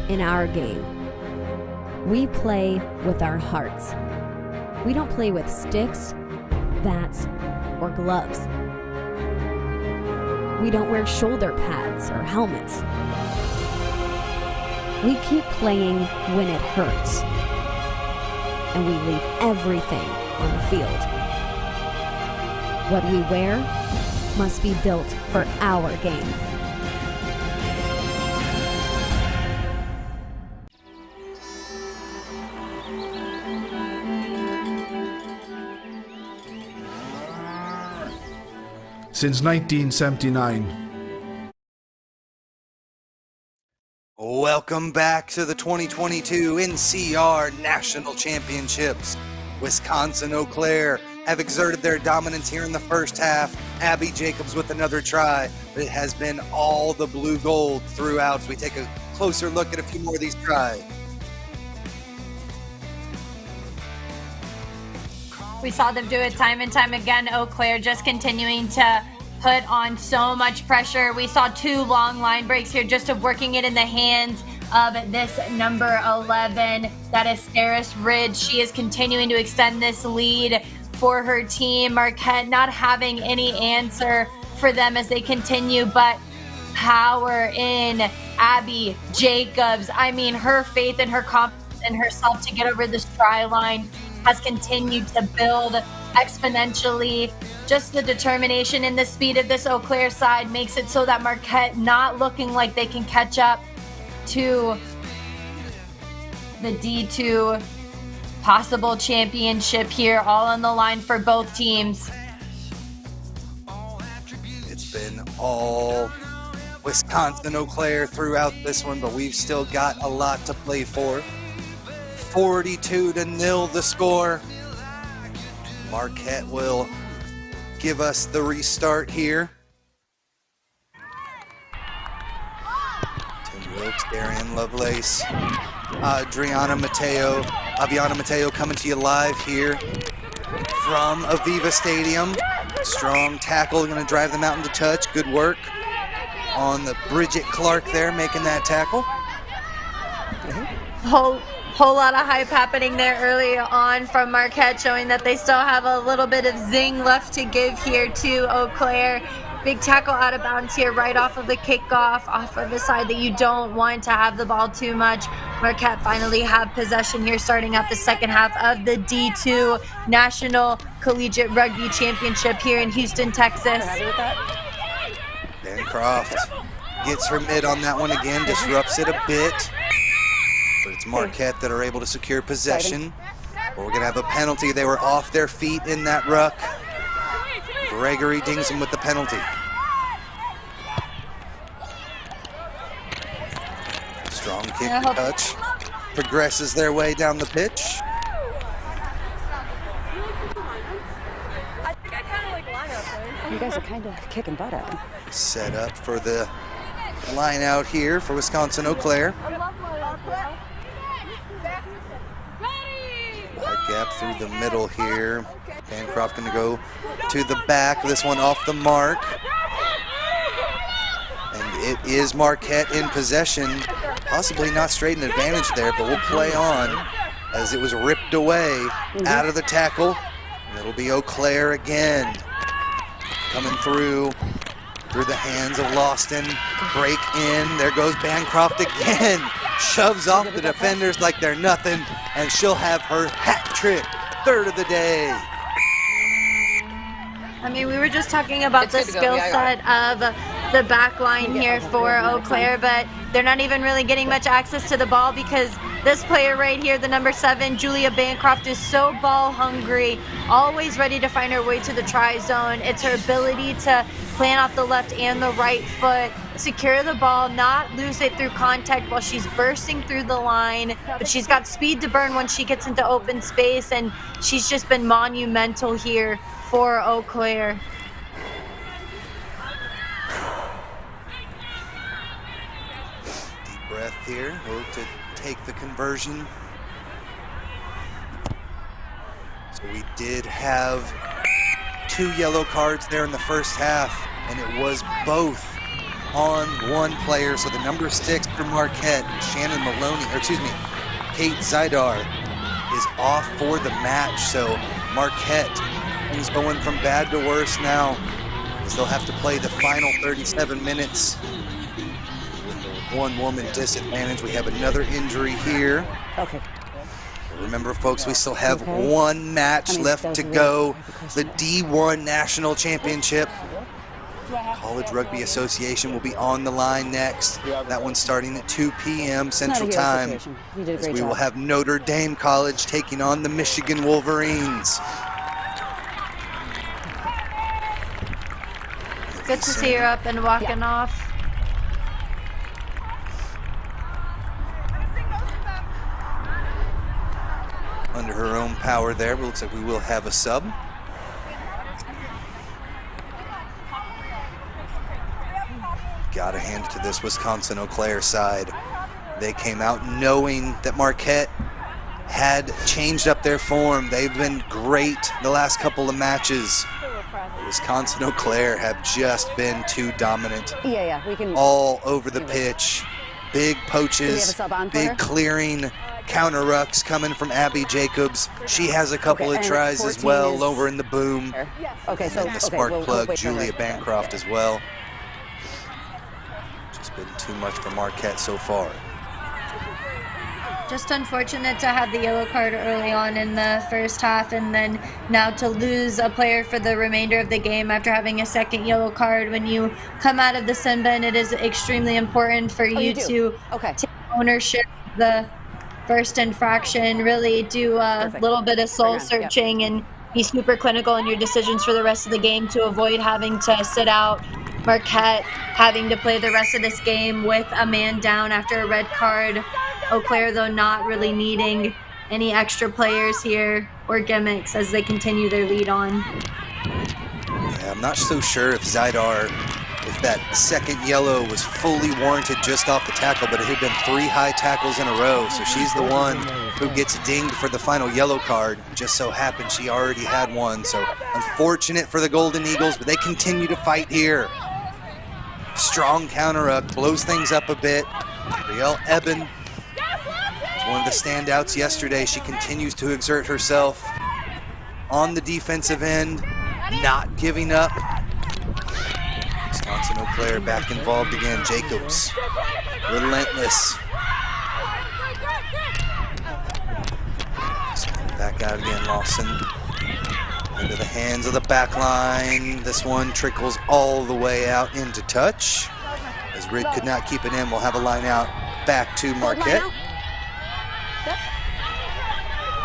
In our game, we play with our hearts. We don't play with sticks, bats, or gloves. We don't wear shoulder pads or helmets. We keep playing when it hurts. And we leave everything on the field. What we wear must be built for our game. Since 1979. Welcome back to the 2022 NCR National Championships. Wisconsin Eau Claire have exerted their dominance here in the first half. Abby Jacobs with another try, but it has been all the blue gold throughout. So we take a closer look at a few more of these tries. We saw them do it time and time again. Eau Claire just continuing to put on so much pressure. We saw 2 long line breaks here, just of working it in the hands of this number 11. That is Saris Ridge. She is continuing to extend this lead for her team. Marquette not having any answer for them as they continue, but power in Abby Jacobs. I mean, her faith and her confidence in herself to get over this try line has continued to build exponentially. Just the determination and the speed of this Eau Claire side makes it so that Marquette not looking like they can catch up to the D2 possible championship here, all on the line for both teams. It's been all Wisconsin Eau Claire throughout this one, but we've still got a lot to play for. 42-0 the score. Marquette will give us the restart here. Tim Wilkes, Darian Lovelace, Aviana Mateo coming to you live here from Aviva Stadium. Strong tackle, going to drive them out into touch. Good work on the Bridget Clark there, making that tackle. Whole lot of hype happening there early on from Marquette, showing that they still have a little bit of zing left to give here to Eau Claire. Big tackle out of bounds here right off of the kickoff, off of the side that you don't want to have the ball too much. Marquette finally have possession here starting out the second half of the D2 National Collegiate Rugby Championship here in Houston, Texas. Bancroft gets her mid on that one again, disrupts it a bit. But it's Marquette that are able to secure possession. But we're going to have a penalty. They were off their feet in that ruck. Gregory dings him with the penalty. Strong kick to touch. Progresses their way down the pitch. You guys are kind of kicking butt at him. Set up for the line out here for Wisconsin-Eau Claire. Wide gap through the middle here. Bancroft going to go to the back. This one off the mark. And it is Marquette in possession. Possibly not straight an advantage there, but we'll play on as it was ripped away out of the tackle. And it'll be Eau Claire again. Coming through the hands of Lawston. Break in. There goes Bancroft again. Shoves off the defenders like they're nothing, and she'll have her hat trick, third of the day. I mean, we were just talking about the skill set of the back line here for Eau Claire, but they're not even really getting much access to the ball because this player right here, the number 7, Julia Bancroft, is so ball hungry, always ready to find her way to the try zone. It's her ability to plant off the left and the right foot, secure the ball, not lose it through contact while she's bursting through the line, but she's got speed to burn when she gets into open space, and she's just been monumental here for Eau Claire. Deep breath here, look to take the conversion. So we did have 2 yellow cards there in the first half, and it was both on one player. So the number 6 for Marquette, Shannon Maloney, or excuse me, Kate Zidar, is off for the match. So Marquette is going from bad to worse now, as they'll have to play the final 37 minutes with a one-woman disadvantage. We have another injury here. Okay. Remember, folks, we still have one match left to go. The D1 National Championship. College Rugby Association will be on the line next. That one's starting at 2 p.m. Central Time. As we will have Notre Dame College taking on the Michigan Wolverines. Good to see her up and walking off. Under her own power there, it looks like we will have a sub. Gotta hand it to this Wisconsin-Eau Claire side. They came out knowing that Marquette had changed up their form. They've been great the last couple of matches. Wisconsin-Eau Claire have just been too dominant. We can all over the pitch. Big poaches, big clearing, counter rucks coming from Abby Jacobs. She has a couple of tries as well over in the boom. Okay, so the spark plug, Julia Bancroft as well. Just been too much for Marquette so far. Just unfortunate to have the yellow card early on in the first half, and then now to lose a player for the remainder of the game after having a second yellow card. When you come out of the sin bin, it is extremely important for you to take ownership of the first infraction, really do a little bit of soul searching and be super clinical in your decisions for the rest of the game to avoid having to sit out. Marquette having to play the rest of this game with a man down after a red card. Eau Claire, though, not really needing any extra players here or gimmicks as they continue their lead on. Yeah, I'm not so sure if Zidar, if that second yellow was fully warranted just off the tackle, but it had been 3 high tackles in a row. So she's the one who gets dinged for the final yellow card. Just so happened she already had one. So unfortunate for the Golden Eagles, but they continue to fight here. Strong counter-up, blows things up a bit. Riel Eben, one of the standouts yesterday. She continues to exert herself on the defensive end, not giving up. Wisconsin-Eau Claire back involved again. Jacobs, relentless. Back out again, Lawson. Into the hands of the back line. This one trickles all the way out into touch. As Rid could not keep it in, we'll have a line out back to Marquette.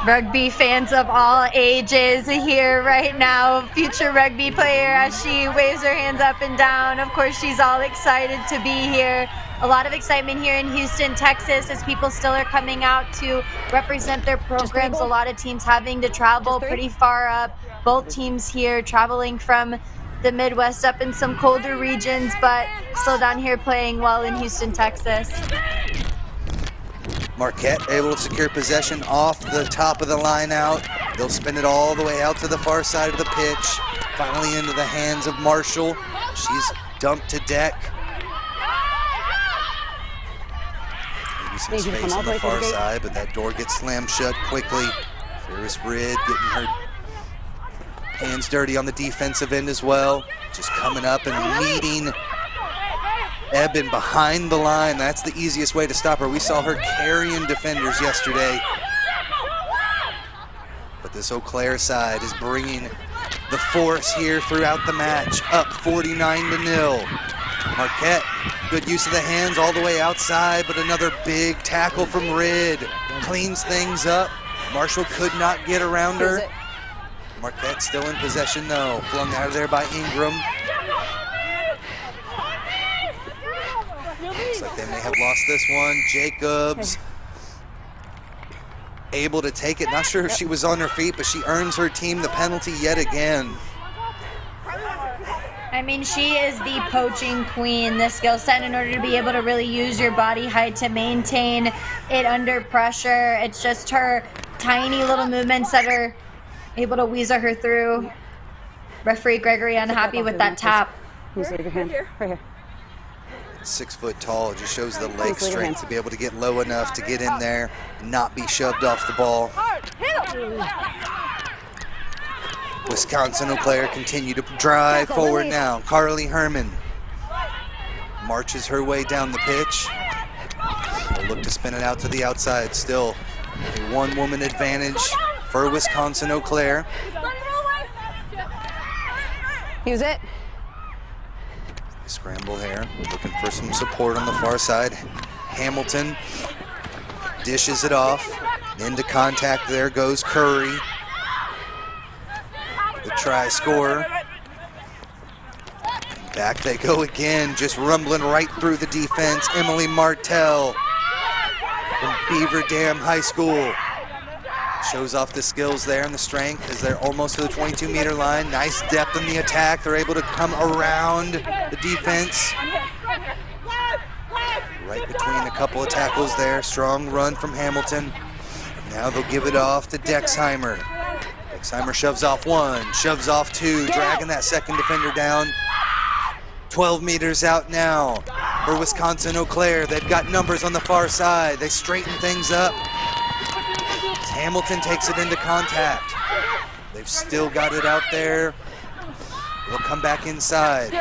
Rugby fans of all ages here right now. Future rugby player as she waves her hands up and down. Of course, she's all excited to be here. a lot of excitement here in Houston, Texas, as people still are coming out to represent their programs. A lot of teams having to travel pretty far up. Both teams here traveling from the Midwest up in some colder regions, but still down here playing well in Houston, Texas. Marquette able to secure possession off the top of the line out. They'll spin it all the way out to the far side of the pitch. Finally into the hands of Marshall. She's dumped to deck. Maybe some space on the far side, but that door gets slammed shut quickly. Ferris Rid getting her hands dirty on the defensive end as well. Just coming up and meeting Eben behind the line. That's the easiest way to stop her. We saw her carrying defenders yesterday. But this Eau Claire side is bringing the force here throughout the match. Up 49-0. Marquette, good use of the hands all the way outside, but another big tackle from Rid. Cleans things up. Marshall could not get around her. Marquette still in possession though. Flung out of there by Ingram. Looks like they may have lost this one. Jacobs able to take it. Not sure if she was on her feet, but she earns her team the penalty yet again. I mean, she is the poaching queen, the skill set in order to be able to really use your body height to maintain it under pressure. It's just her tiny little movements that are able to weasel her through. Referee Gregory unhappy with that tap. Please leave your hand. Right here. 6 foot tall, just shows the leg strength to be able to get low enough to get in there and not be shoved off the ball. Wisconsin Eau Claire continue to drive forward now. Carly Herman marches her way down the pitch. They'll look to spin it out to the outside. Still a one-woman advantage for Wisconsin Eau Claire. Use it. Scramble here, looking for some support on the far side. Hamilton dishes it off. Into contact, there goes Curry. The try scorer. Back they go again, just rumbling right through the defense. Emily Martell from Beaver Dam High School. Shows off the skills there and the strength as they're almost to the 22-meter line. Nice depth in the attack. They're able to come around the defense. Right between a couple of tackles there. Strong run from Hamilton. Now they'll give it off to Dexheimer. Dexheimer shoves off one, shoves off two, dragging that second defender down. 12 meters out now for Wisconsin Eau Claire. They've got numbers on the far side. They straighten things up. Hamilton takes it into contact. They've still got it out there. They'll come back inside.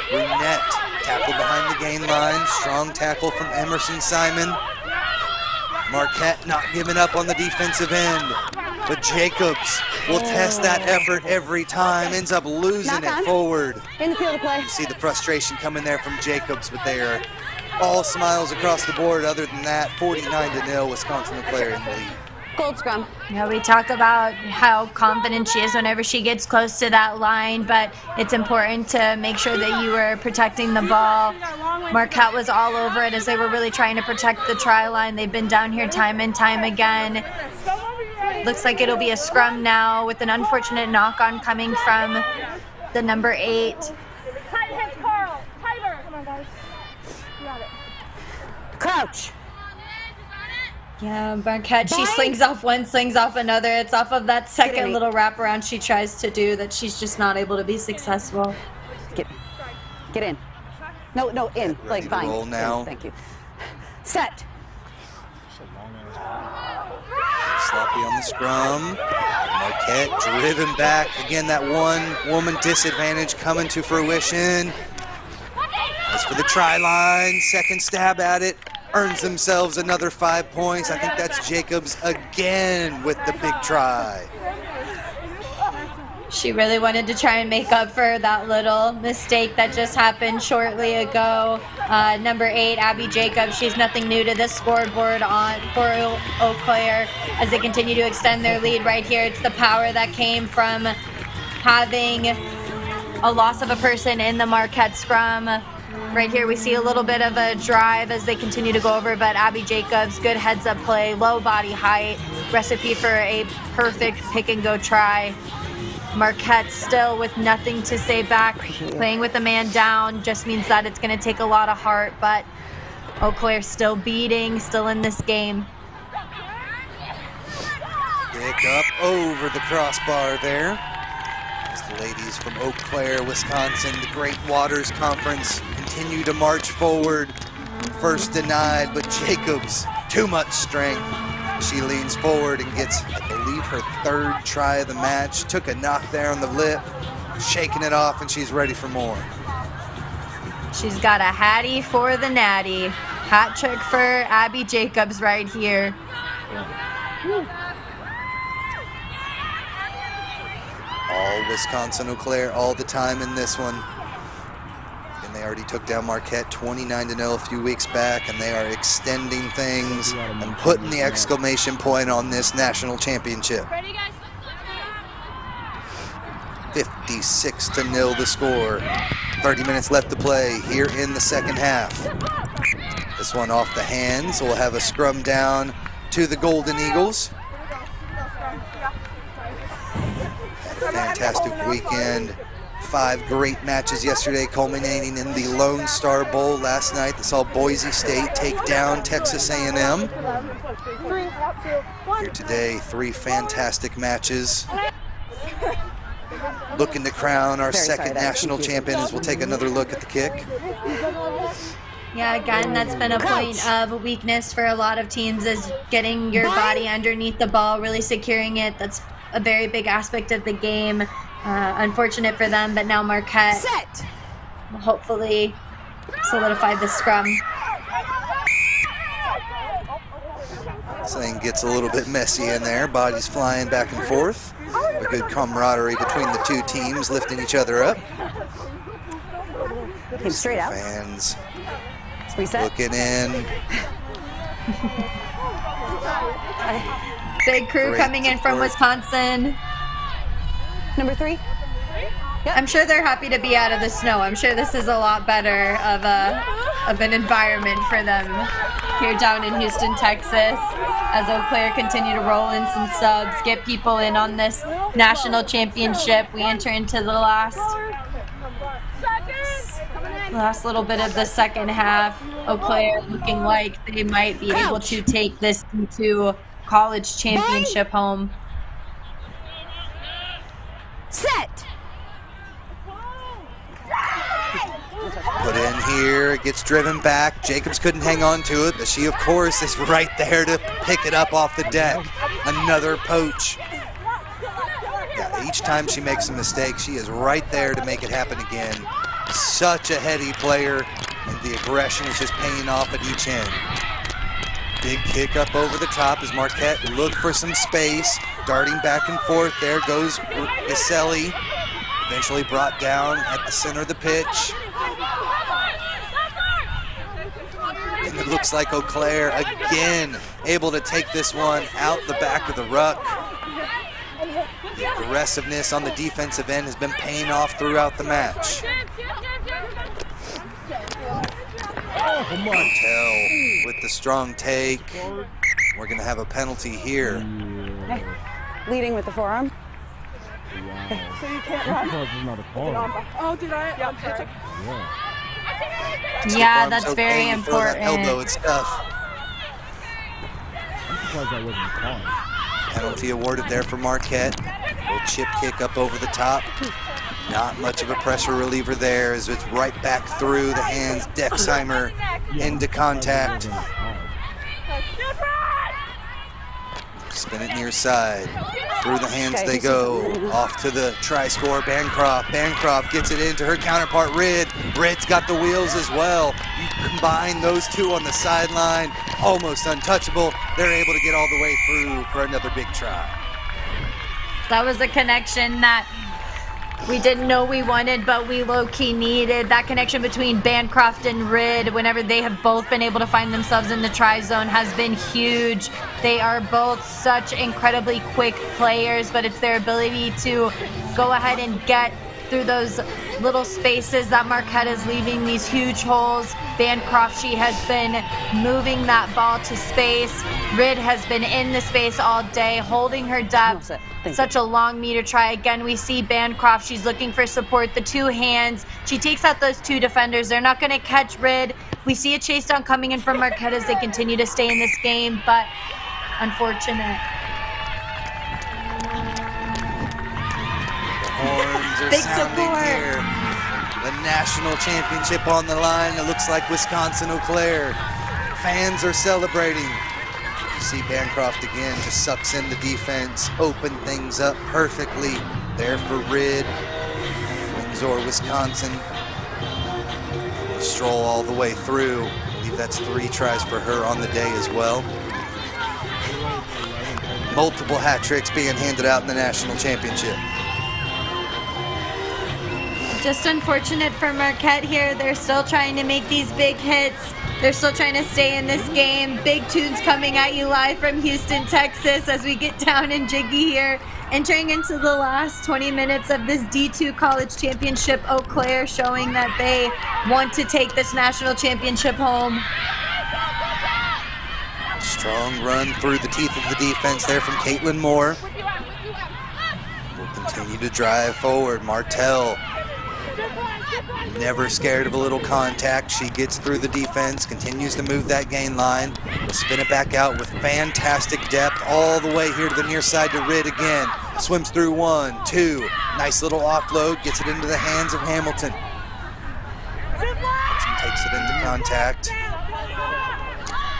Brunette tackled behind the gain line. Strong tackle from Emerson Simon. Marquette not giving up on the defensive end. But Jacobs will test that effort every time. Ends up losing it forward. In the field of play. You see the frustration coming there from Jacobs, but they are all smiles across the board. Other than that, 49-0, Wisconsin Eau Claire in the lead. Gold scrum. Yeah, we talk about how confident she is whenever she gets close to that line, but it's important to make sure that you are protecting the ball. Marquette was all over it as they were really trying to protect the try line. They've been down here time and time again. Looks like it'll be a scrum now with an unfortunate knock-on coming from the number 8. Crouch. Yeah, Marquette, she slings off one, slings off another. It's off of that second little wraparound she tries to do that she's just not able to be successful. Get in. No, in. Like bind. Roll now. Thank you. Set. Sloppy on the scrum. Marquette driven back. Again, that one-woman disadvantage coming to fruition. As for the try line, second stab at it. Earns themselves another 5 points. I think that's Jacobs again with the big try. She really wanted to try and make up for that little mistake that just happened shortly ago. Number 8, Abby Jacobs, she's nothing new to this scoreboard for Eau Claire as they continue to extend their lead right here. It's the power that came from having a loss of a person in the Marquette scrum. Right here we see a little bit of a drive as they continue to go over, but Abby Jacobs, good heads up play, low body height, recipe for a perfect pick and go try. Marquette still with nothing to say back, playing with the man down just means that it's going to take a lot of heart, but Eau Claire still beating, still in this game. Pick up over the crossbar there. As the ladies from Eau Claire, Wisconsin, the Great Waters Conference, continue to march forward. First denied, but Jacobs, too much strength. She leans forward and gets, I believe, her third try of the match. Took a knock there on the lip, shaking it off, and she's ready for more. She's got a hattie for the natty. Hat trick for Abby Jacobs right here. All Wisconsin Eau Claire all the time in this one. And they already took down Marquette 29-0 a few weeks back, and they are extending things and putting the exclamation point on this national championship. 56-0 the score. 30 minutes left to play here in the second half. This one off the hands. We'll have a scrum down to the Golden Eagles. Had a fantastic weekend. 5 great matches yesterday, culminating in the Lone Star Bowl last night that saw Boise State take down Texas A&M. Here today, 3 fantastic matches. Looking to crown our second national champion as we'll take another look at the kick. Yeah, again, that's been a point of weakness for a lot of teams, is getting your body underneath the ball, really securing it. That's a very big aspect of the game. Unfortunate for them, but now Marquette will hopefully solidify the scrum. This thing gets a little bit messy in there. Bodies flying back and forth. A good camaraderie between the two teams, lifting each other up. Came straight out. Fans Reset. looking in. Big crew Great coming in from support. Wisconsin. Number 3. I'm sure they're happy to be out of the snow. I'm sure this is a lot better of an environment for them here down in Houston, Texas, as Eau Claire continue to roll in some subs, get people in on this national championship. We enter into the last little bit of the second half. Eau Claire looking like they might be able to take this into college championship home. Set. Put in here, it gets driven back. Jacobs couldn't hang on to it, but she, of course, is right there to pick it up off the deck. Another poach. Yeah, each time she makes a mistake, she is right there to make it happen again. Such a heady player, and the aggression is just paying off at each end. Big kick up over the top as Marquette look for some space. Darting back and forth, there goes Iselli. Eventually brought down at the center of the pitch. And it looks like Eau Claire again able to take this one out the back of the ruck. The aggressiveness on the defensive end has been paying off throughout the match. Martel with the strong take. We're going to have a penalty here. Leading with the forearm. So you can't run. Oh, did I? Yeah, that's okay. Yeah, Arms that's okay, very you throw that important. elbow and stuff. I'm surprised that wasn't called. Penalty awarded there for Marquette. Little chip kick up over the top. Not much of a pressure reliever there as it's right back through the hands. Dexheimer into contact. Spin it near side. Through the hands they go. Off to the try score, Bancroft. Bancroft gets it into her counterpart, Ridd. Ridd's got the wheels as well. You combine those two on the sideline, almost untouchable. They're able to get all the way through for another big try. That was a connection that we didn't know we wanted, but we low-key needed. That connection between Bancroft and Ridd, whenever they have both been able to find themselves in the try zone, has been huge. They are both such incredibly quick players, but it's their ability to go ahead and get through those little spaces that Marquette is leaving, these huge holes. Bancroft, she has been moving that ball to space. Rid has been in the space all day, holding her depth. Such a long meter try. Again, we see Bancroft. She's looking for support. The two hands. She takes out those two defenders. They're not going to catch Rid. We see a chase down coming in from Marquette as they continue to stay in this game, but unfortunate. Horns are Big sounding support. here. The national championship on the line. It looks like Wisconsin-Eau Claire. Fans are celebrating. You see Bancroft again, just sucks in the defense, open things up perfectly. There for Rid. Windsor, Wisconsin. Stroll all the way through. I believe that's 3 tries for her on the day as well. Multiple hat tricks being handed out in the national championship. Just unfortunate for Marquette here. They're still trying to make these big hits. They're still trying to stay in this game. Big tunes coming at you live from Houston, Texas as we get down and jiggy here. Entering into the last 20 minutes of this D2 college championship, Eau Claire showing that they want to take this national championship home. Strong run through the teeth of the defense there from Caitlin Moore. Will continue to drive forward. Martell, never scared of a little contact. She gets through the defense, continues to move that gain line. Will spin it back out with fantastic depth all the way here to the near side to Rid again. Swims through 1, 2. Nice little offload, gets it into the hands of Hamilton. She takes it into contact.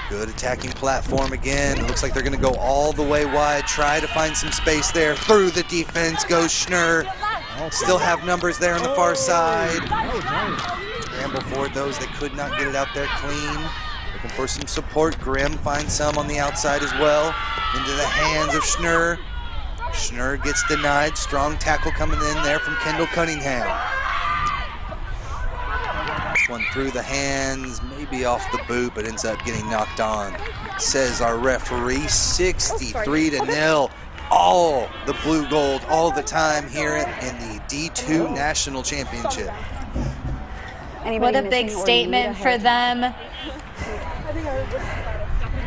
Good attacking platform again. It looks like they're going to go all the way wide. Try to find some space there. Through the defense goes Schnurr. Still have numbers there on the far side. Scramble for those. They could not get it out there clean. Looking for some support. Grimm finds some on the outside as well. Into the hands of Schnurr. Schnurr gets denied. Strong tackle coming in there from Kendall Cunningham. One through the hands, maybe off the boot, but ends up getting knocked on. Says our referee, 63-0. All the blue gold all the time here in the D2 National Championship. What a big statement for them.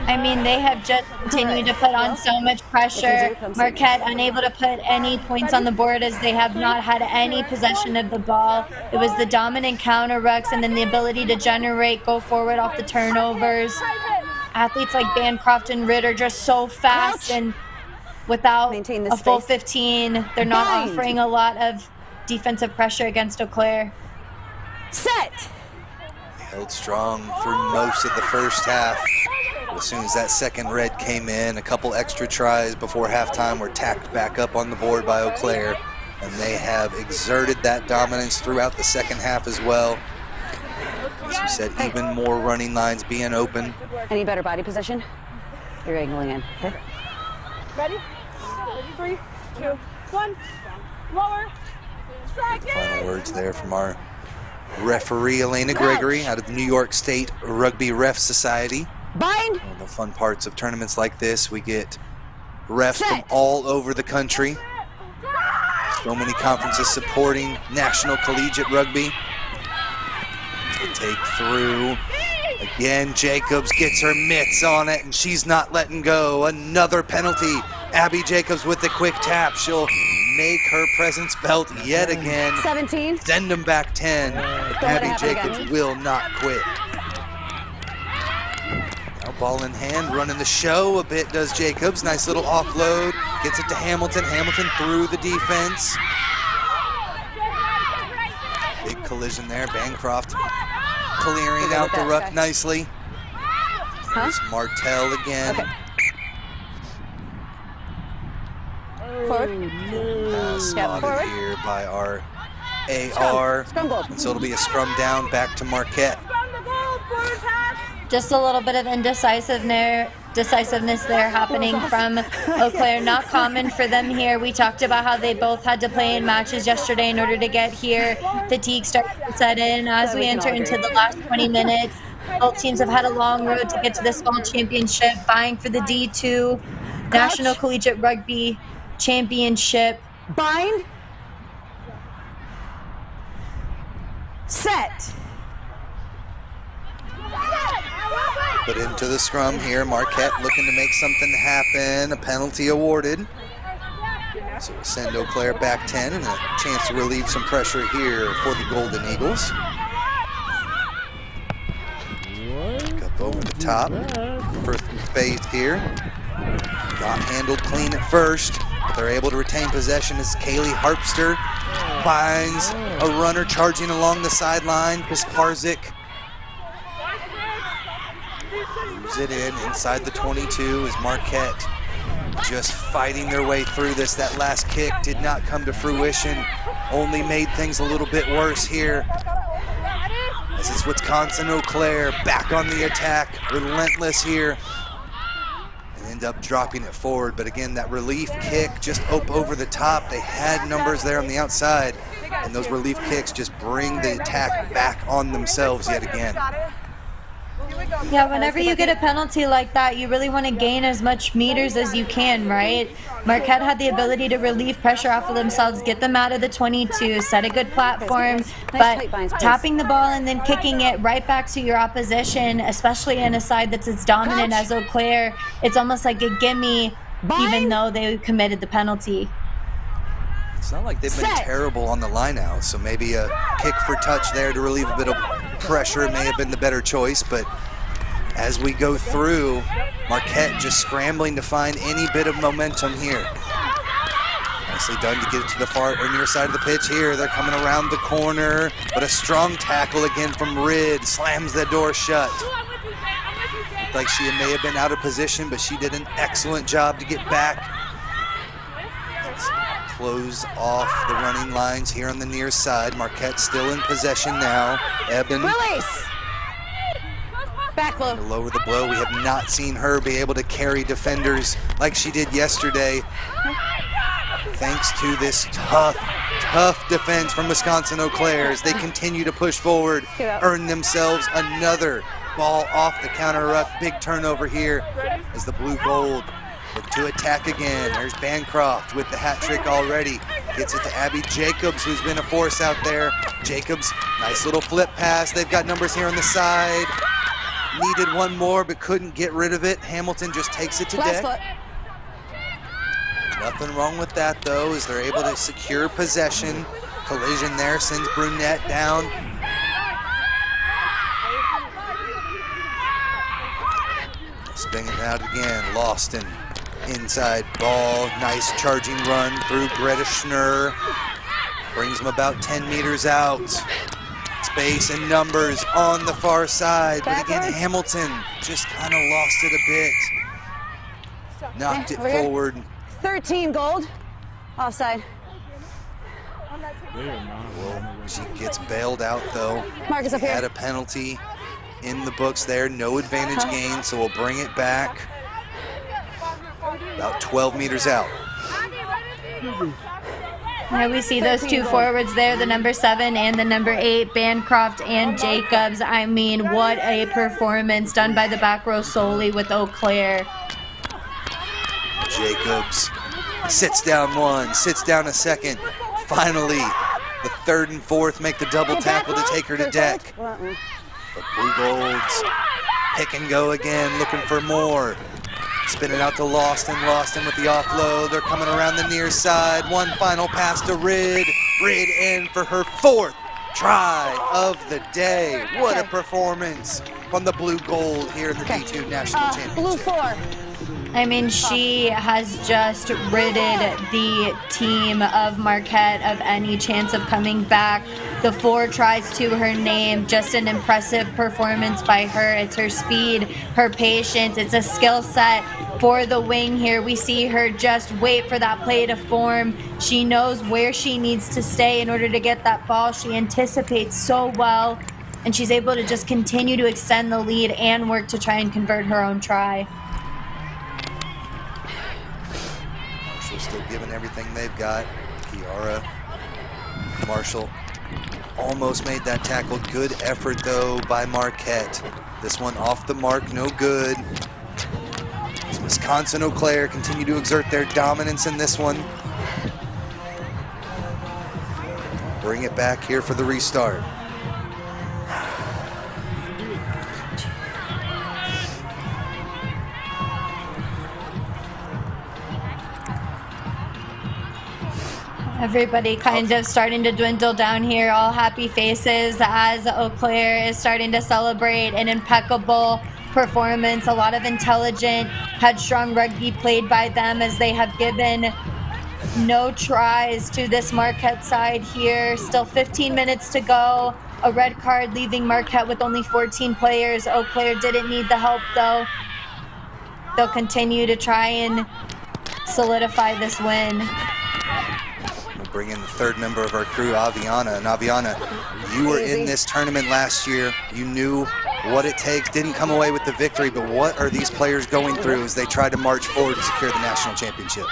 I mean, they have just continued to put on so much pressure. Marquette unable to put any points on the board as they have not had any possession of the ball. It was the dominant counter rucks and then the ability to generate, go forward off the turnovers. Athletes like Bancroft and Rid are just so fast, and without a full 15, they're not offering a lot of defensive pressure against Eau Claire. Set. Held strong through most of the first half. As soon as that second red came in, a couple extra tries before halftime were tacked back up on the board by Eau Claire, and they have exerted that dominance throughout the second half as well. As you said, even more running lines being open. Any better body position? You're angling in. Okay. Ready? 3, 2, 1. Lower. Final words there from our referee, Elena Gregory, out of the New York State Rugby Ref Society. Bind. One of the fun parts of tournaments like this, we get refs from all over the country. So many conferences supporting National Collegiate Rugby. They take through. Again, Jacobs gets her mitts on it, and she's not letting go. Another penalty. Abby Jacobs with the quick tap. She'll make her presence felt yet again. 17. Send them back 10. But Abby Jacobs will not quit. Now ball in hand, running the show a bit does Jacobs. Nice little offload. Gets it to Hamilton. Hamilton through the defense. Big collision there. Bancroft clearing out the ruck nicely. There's Martell again. Okay. Forward. Spotted here by our AR. And so it'll be a scrum down back to Marquette. Just a little bit of indecisiveness there happening from Eau Claire. Not common for them here. We talked about how they both had to play in matches yesterday in order to get here. Fatigue starts to set in as we enter into the last 20 minutes. Both teams have had a long road to get to this fall championship, vying for the D2 National Collegiate Rugby Championship. Bind. Set. Put into the scrum here. Marquette looking to make something happen. A penalty awarded. So we'll send Eau Claire back 10 and a chance to relieve some pressure here for the Golden Eagles. Pick up over the top. First Faith here. Not handled clean at first, but they're able to retain possession as Kaylee Harpster finds a runner charging along the sideline. Kasparzik moves it in inside the 22 as Marquette just fighting their way through this. That last kick did not come to fruition, only made things a little bit worse here. As it's Wisconsin-Eau Claire back on the attack, relentless here. And end up dropping it forward, but again, that relief kick just over the top. They had numbers there on the outside, and those relief kicks just bring the attack back on themselves yet again. Yeah, whenever you get a penalty like that, you really want to gain as much meters as you can, right? Marquette had the ability to relieve pressure off of themselves, get them out of the 22, set a good platform, but tapping the ball and then kicking it right back to your opposition, especially in a side that's as dominant as Eau Claire, it's almost like a gimme, even though they committed the penalty. It's not like they've been terrible on the line out, so maybe a kick for touch there to relieve a bit of pressure may have been the better choice, but as we go through, Marquette just scrambling to find any bit of momentum here. Nicely done to get it to the far or near side of the pitch here. They're coming around the corner, but a strong tackle again from Rid slams the door shut. Looked like she may have been out of position, but she did an excellent job to get back. Let's close off the running lines here on the near side. Marquette still in possession now. Eben. Release. Back blow. To lower the blow. We have not seen her be able to carry defenders like she did yesterday. Thanks to this tough defense from Wisconsin-Eau Claire as they continue to push forward, earn themselves another ball off the counter ruck. Big turnover here as the Blue Gold look to attack again. There's Bancroft with the hat trick already. Gets it to Abby Jacobs, who's been a force out there. Jacobs, nice little flip pass. They've got numbers here on the side. Needed one more, but couldn't get rid of it. Hamilton just takes it to deck. Nothing wrong with that, though, as they're able to secure possession. Collision there sends Brunette down. Spin it out again. Loston, inside ball. Nice charging run through Greta Schnurr. Brings them about 10 meters out. Space and numbers on the far side, but again, Hamilton just kind of lost it a bit. Knocked it forward. 13 gold. Offside. Well, she gets bailed out though. Marcus up here. Had a penalty in the books there, no advantage gain, so we'll bring it back. About 12 meters out. Now we see those two forwards there, the number 7 and the number 8, Bancroft and Jacobs. I mean, what a performance done by the back row solely with Eau Claire. Jacobs sits down one, sits down a second. Finally, the third and fourth make the double tackle to take her to deck. But Blue Golds pick and go again, looking for more. Spinning out to Loston with the offload. They're coming around the near side. One final pass to Rid. Rid in for her 4th try of the day. What a performance from the Blue Gold here in the D2 National Championship. Blue 4. I mean, she has just ridded the team of Marquette of any chance of coming back. The 4 tries to her name, just an impressive performance by her. It's her speed, her patience, it's a skill set for the wing here. We see her just wait for that play to form. She knows where she needs to stay in order to get that ball. She anticipates so well, and she's able to just continue to extend the lead and work to try and convert her own try. Still giving everything they've got. Kiara, Marshall almost made that tackle. Good effort though by Marquette. This one off the mark, no good. As Wisconsin-Eau Claire continue to exert their dominance in this one. Bring it back here for the restart. Everybody kind of starting to dwindle down here, all happy faces as Eau Claire is starting to celebrate an impeccable performance. A lot of intelligent, headstrong rugby played by them as they have given no tries to this Marquette side here. Still 15 minutes to go. A red card leaving Marquette with only 14 players. Eau Claire didn't need the help though. They'll continue to try and solidify this win. We'll bring in the third member of our crew, Aviana. And Aviana, you were in this tournament last year. You knew what it takes, didn't come away with the victory, but what are these players going through as they try to march forward to secure the national championship?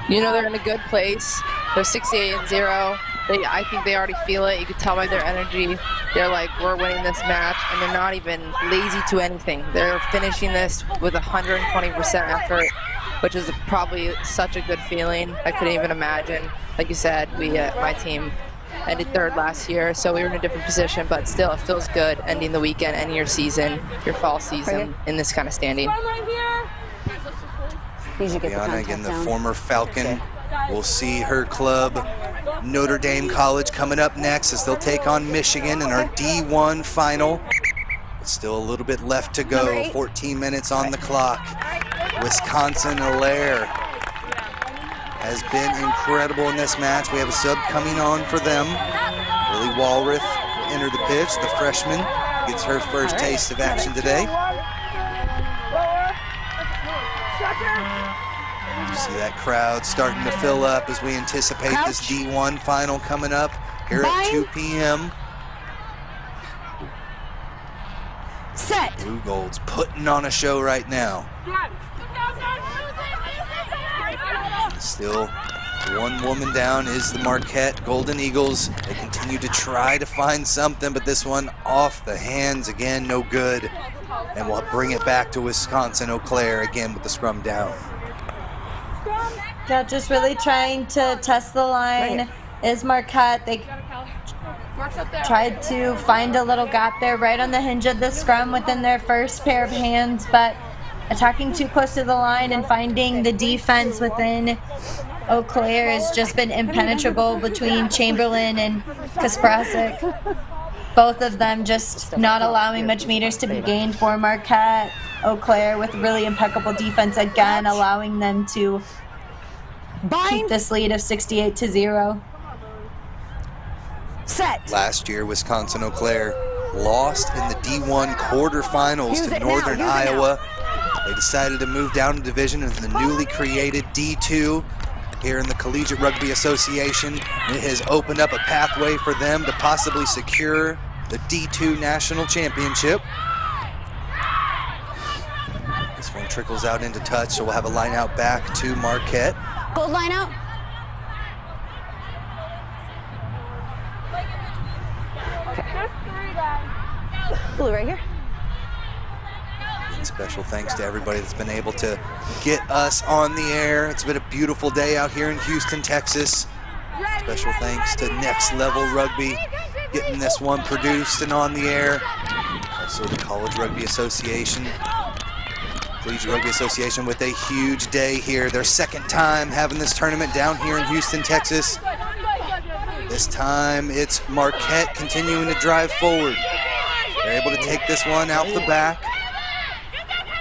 You know they're in a good place. They're 68-0. I think they already feel it. You can tell by their energy. They're like, we're winning this match, and they're not even lazy to anything. They're finishing this with 120% effort, which is probably such a good feeling. I couldn't even imagine. Like you said, my team ended third last year, so we were in a different position, but still, it feels good ending the weekend, ending your season, your fall season in this kind of standing. Brianna, again, the former Falcon, will see her club, Notre Dame College, coming up next as they'll take on Michigan in our D1 final. Still a little bit left to go, 14 minutes on the clock. Wisconsin-Allaire has been incredible in this match. We have a sub coming on for them. Lily Walrath will enter the pitch. The freshman gets her first taste of action today. You see that crowd starting to fill up as we anticipate this D1 final coming up here at 2 p.m. Set. Blue Gold's putting on a show right now. Still one woman down is the Marquette Golden Eagles. They continue to try to find something, but this one off the hands again, no good. And we'll bring it back to Wisconsin-Eau Claire again with the scrum down. Yeah, just really trying to test the line is Marquette. They tried to find a little gap there right on the hinge of the scrum within their first pair of hands, but attacking too close to the line and finding the defense within Eau Claire has just been impenetrable between Chamberlain and Kasprasik. Both of them just not allowing much meters to be gained for Marquette. Eau Claire with really impeccable defense again, allowing them to keep this lead of 68-0. Set. Last year, Wisconsin-Eau Claire lost in the D1 quarterfinals to Northern Iowa. They decided to move down a division into the newly created D2 here in the Collegiate Rugby Association. It has opened up a pathway for them to possibly secure the D2 National Championship. This one trickles out into touch, so we'll have a line out back to Marquette. Gold line out. Blue right here. And special thanks to everybody that's been able to get us on the air. It's been a beautiful day out here in Houston, Texas. Special thanks to Next Level Rugby getting this one produced and on the air. Also the College Rugby Association. Collegiate Rugby Association with a huge day here. Their second time having this tournament down here in Houston, Texas. This time it's Marquette continuing to drive forward. They're able to take this one out the back.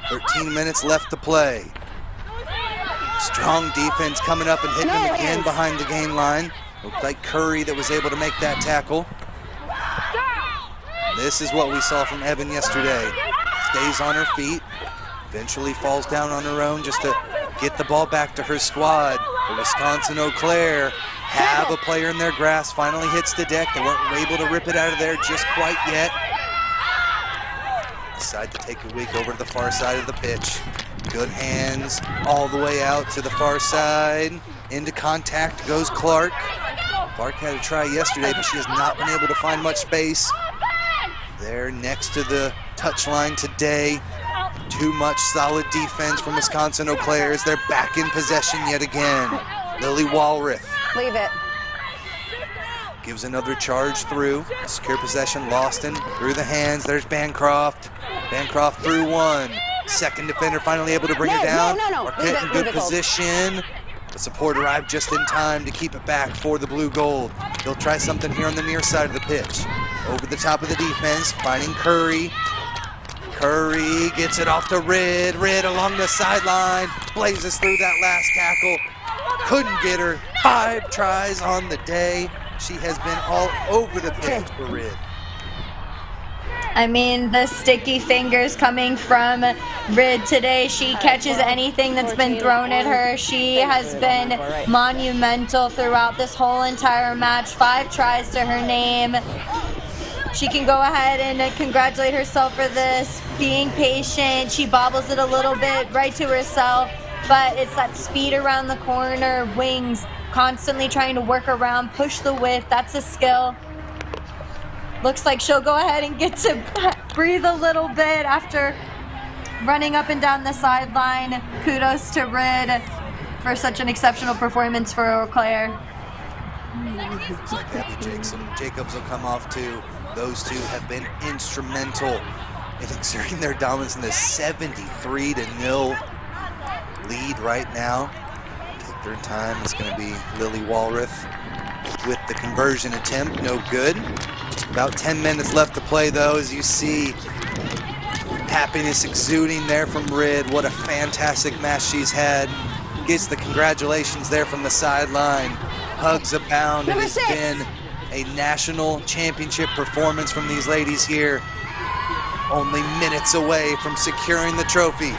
13 minutes left to play. Strong defense coming up and hitting them again behind the gain line. Looked like Curry that was able to make that tackle. This is what we saw from Evan yesterday. Stays on her feet. Eventually falls down on her own just to get the ball back to her squad. But Wisconsin-Eau Claire have a player in their grasp. Finally hits the deck. They weren't able to rip it out of there just quite yet. Decide to take a week over to the far side of the pitch. Good hands all the way out to the far side. Into contact goes Clark. Clark had a try yesterday, but she has not been able to find much space. There next to the touchline today. Too much solid defense from Wisconsin-Eau Claire as they're back in possession yet again. Lily Walrath. Leave it. Gives another charge through. Secure possession, Lawston through the hands. There's Bancroft. Bancroft through one. Second defender finally able to bring her down. Marquette in good position. The support arrived just in time to keep it back for the blue gold. He'll try something here on the near side of the pitch. Over the top of the defense, finding Curry. Curry gets it off to Rid. Rid along the sideline, blazes through that last tackle. Couldn't get her. 5 tries on the day. She has been all over the pitch for Rid. I mean, the sticky fingers coming from Rid today. She catches anything that's been thrown at her. She has been monumental throughout this whole entire match. 5 tries to her name. She can go ahead and congratulate herself for this. Being patient, she bobbles it a little bit right to herself, but it's that speed around the corner, wings, constantly trying to work around, push the width. That's a skill. Looks like she'll go ahead and get to breathe a little bit after running up and down the sideline. Kudos to Rid for such an exceptional performance for Eau Claire. Looks like Abby Jacobs will come off too. Those two have been instrumental in exerting their dominance in this 73-0 lead right now. Take their time. It's going to be Lily Walrath with the conversion attempt. No good. About 10 minutes left to play though, as you see happiness exuding there from Rid. What a fantastic match she's had. Gets the congratulations there from the sideline. Hugs abound. It has been a national championship performance from these ladies here. Only minutes away from securing the trophy.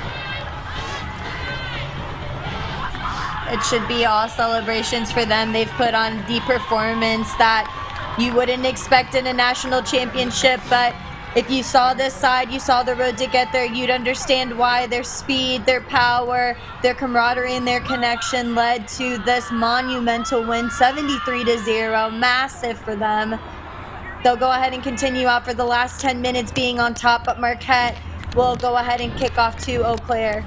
It should be all celebrations for them. They've put on the performance that you wouldn't expect in a national championship, but if you saw this side, you saw the road to get there, you'd understand why their speed, their power, their camaraderie, and their connection led to this monumental win, 73-0, massive for them. They'll go ahead and continue out for the last 10 minutes being on top, but Marquette will go ahead and kick off to Eau Claire.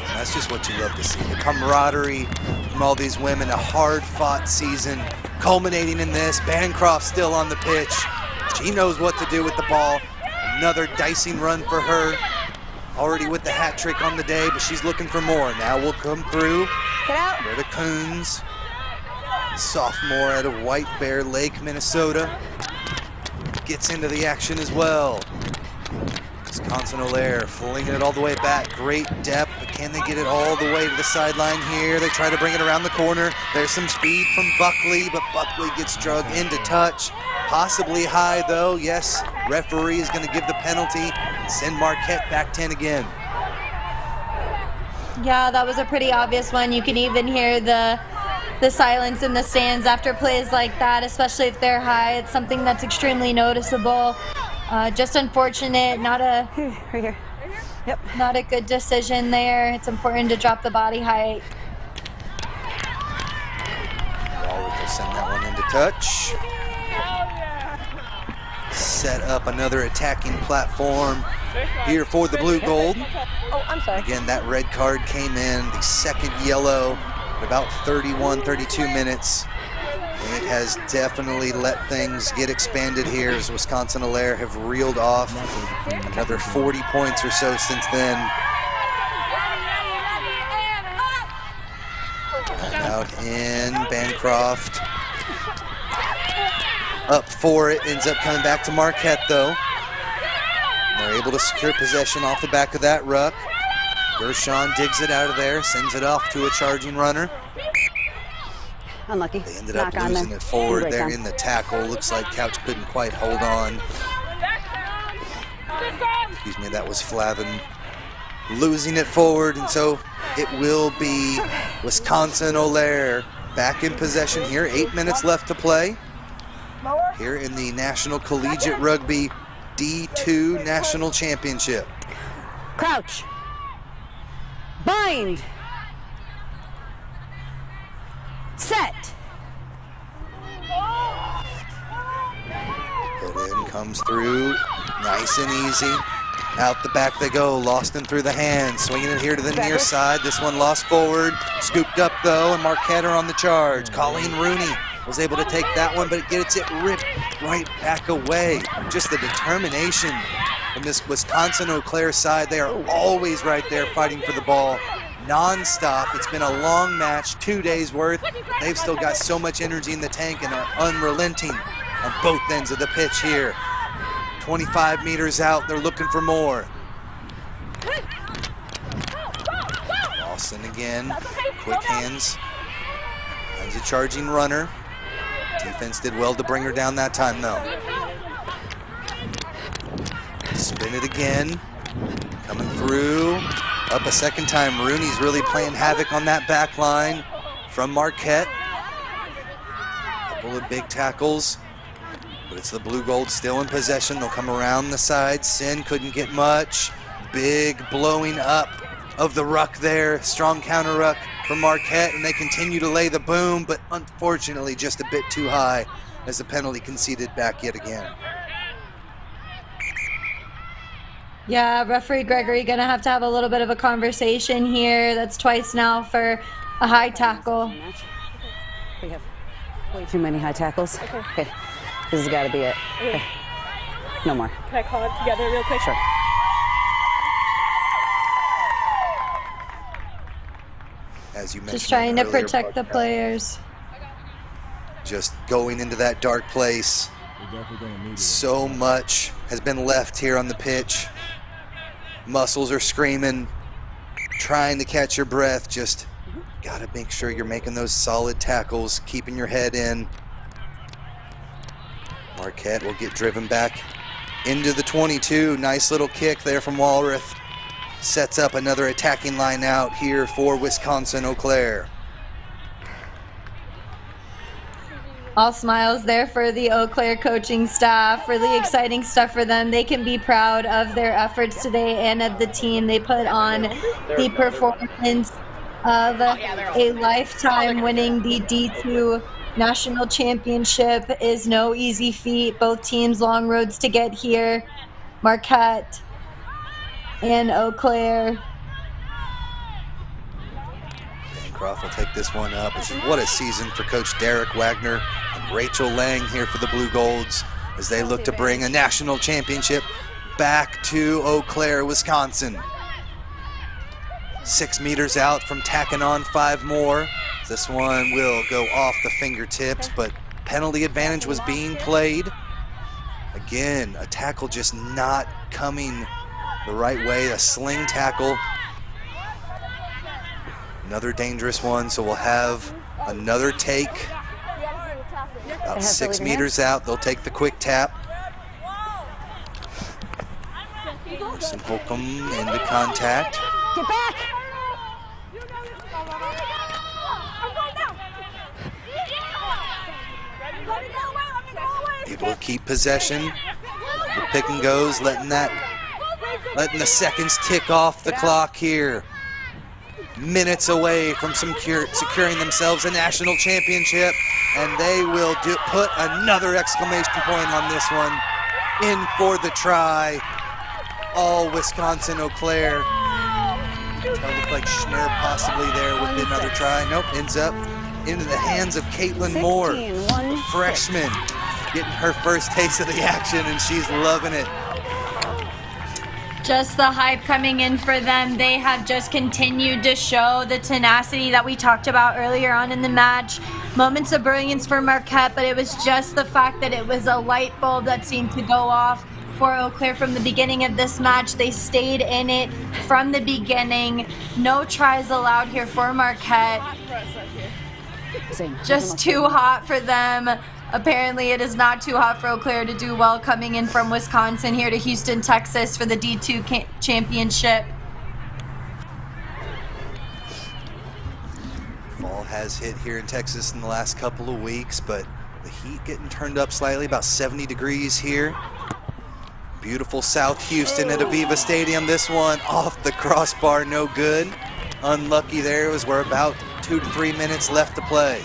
That's just what you love to see, the camaraderie from all these women, a hard-fought season culminating in this. Bancroft still on the pitch. She knows what to do with the ball. Another dicing run for her. Already with the hat trick on the day, but she's looking for more. Now will come through. Get out. Greta Coons, sophomore out of White Bear Lake, Minnesota, gets into the action as well. Wisconsin-Olaire flinging it all the way back. Great depth, but can they get it all the way to the sideline here? They try to bring it around the corner. There's some speed from Buckley, but Buckley gets drug into touch. Possibly high though. Yes, referee is going to give the penalty and send Marquette back 10 again. Yeah, that was a pretty obvious one. You can even hear the silence in the stands after plays like that, especially if they're high. It's something that's extremely noticeable. Just unfortunate, not a Right here. Yep. not a good decision there. It's important to drop the body height. Walrath will send that one into touch. Set up another attacking platform here for the blue gold. Oh, I'm sorry. Again, that red card came in, the second yellow, at about 31, 32 minutes. And it has definitely let things get expanded here as Wisconsin-Olaire have reeled off another 40 points or so since then. And out in Bancroft. Up for it, ends up coming back to Marquette though. And they're able to secure possession off the back of that ruck. Gershon digs it out of there, sends it off to a charging runner. Unlucky. They ended up losing it forward there in the tackle. Looks like Couch couldn't quite hold on. Excuse me, that was Flavin losing it forward, and so it will be Wisconsin-Olaire back in possession here. 8 minutes left to play here in the National Collegiate Rugby D2 National Championship. Crouch. Bind. Set. Put in, comes through, nice and easy. Out the back they go, lost in through the hands, swinging it here to the near side. This one lost forward, scooped up though, and Marquette are on the charge. Colleen Rooney was able to take that one, but it gets it ripped right back away. Just the determination from this Wisconsin-Eau Claire side. They are always right there fighting for the ball. non-stop. It's been a long match, 2 days worth. They've still got so much energy in the tank and are unrelenting on both ends of the pitch here. 25 meters out, they're looking for more. Lawson again, quick hands. Finds a charging runner. Defense did well to bring her down that time though. Spin it again, coming through. Up a second time. Rooney's really playing havoc on that back line from Marquette. Couple of big tackles, but it's the Blue Gold still in possession. They'll come around the side. Sin couldn't get much. Big blowing up of the ruck there. Strong counter ruck from Marquette, and they continue to lay the boom, but unfortunately just a bit too high as the penalty conceded back yet again. Yeah, referee Gregory gonna have to have a little bit of a conversation here. That's twice now for a high tackle. We have way too many high tackles. Okay. This has got to be it. Okay. No more. Can I call it together real quick? Sure. As you mentioned, just trying to earlier, protect the players. Just going into that dark place. So much has been left here on the pitch. Muscles are screaming, trying to catch your breath. Just gotta make sure you're making those solid tackles, keeping your head in. Marquette will get driven back into the 22. Nice little kick there from Walrath. Sets up another attacking line out here for Wisconsin-Eau Claire. All smiles there for the Eau Claire coaching staff. Really exciting stuff for them. They can be proud of their efforts today and of the team. They put on the performance of a lifetime. Winning the D2 national championship is no easy feat. Both teams long roads to get here. Marquette and Eau Claire. Bancroft will take this one up. What a season for Coach Derek Wagner and Rachel Lang here for the Blue Golds as they look to bring a national championship back to Eau Claire, Wisconsin. 6 meters out from tacking on 5 more. This one will go off the fingertips, but penalty advantage was being played. Again, a tackle just not coming the right way, a sling tackle. Another dangerous one, so we'll have another take. About 6 meters out, they'll take the quick tap. Emerson Holcomb into contact. Get back! Able to keep possession. The pick and goes, letting the seconds tick off the clock here. Minutes away from securing themselves a national championship, and they will put another exclamation point on this one. In for the try. All Wisconsin-Eau Claire. It looked like Schnurr possibly there with another try. Nope, ends up into the hands of Caitlin Moore, the freshman, getting her first taste of the action, and she's loving it. Just the hype coming in for them. They have just continued to show the tenacity that we talked about earlier on in the match. Moments of brilliance for Marquette, but it was just the fact that it was a light bulb that seemed to go off for Eau Claire from the beginning of this match. They stayed in it from the beginning. No tries allowed here for Marquette. Just too hot for them. Apparently it is not too hot for Eau Claire to do well, coming in from Wisconsin here to Houston, Texas for the D2 championship. Fall has hit here in Texas in the last couple of weeks, but the heat getting turned up slightly, about 70 degrees here. Beautiful South Houston at Aviva Stadium. This one off the crossbar, no good. Unlucky there, as we're about 2 to 3 minutes left to play.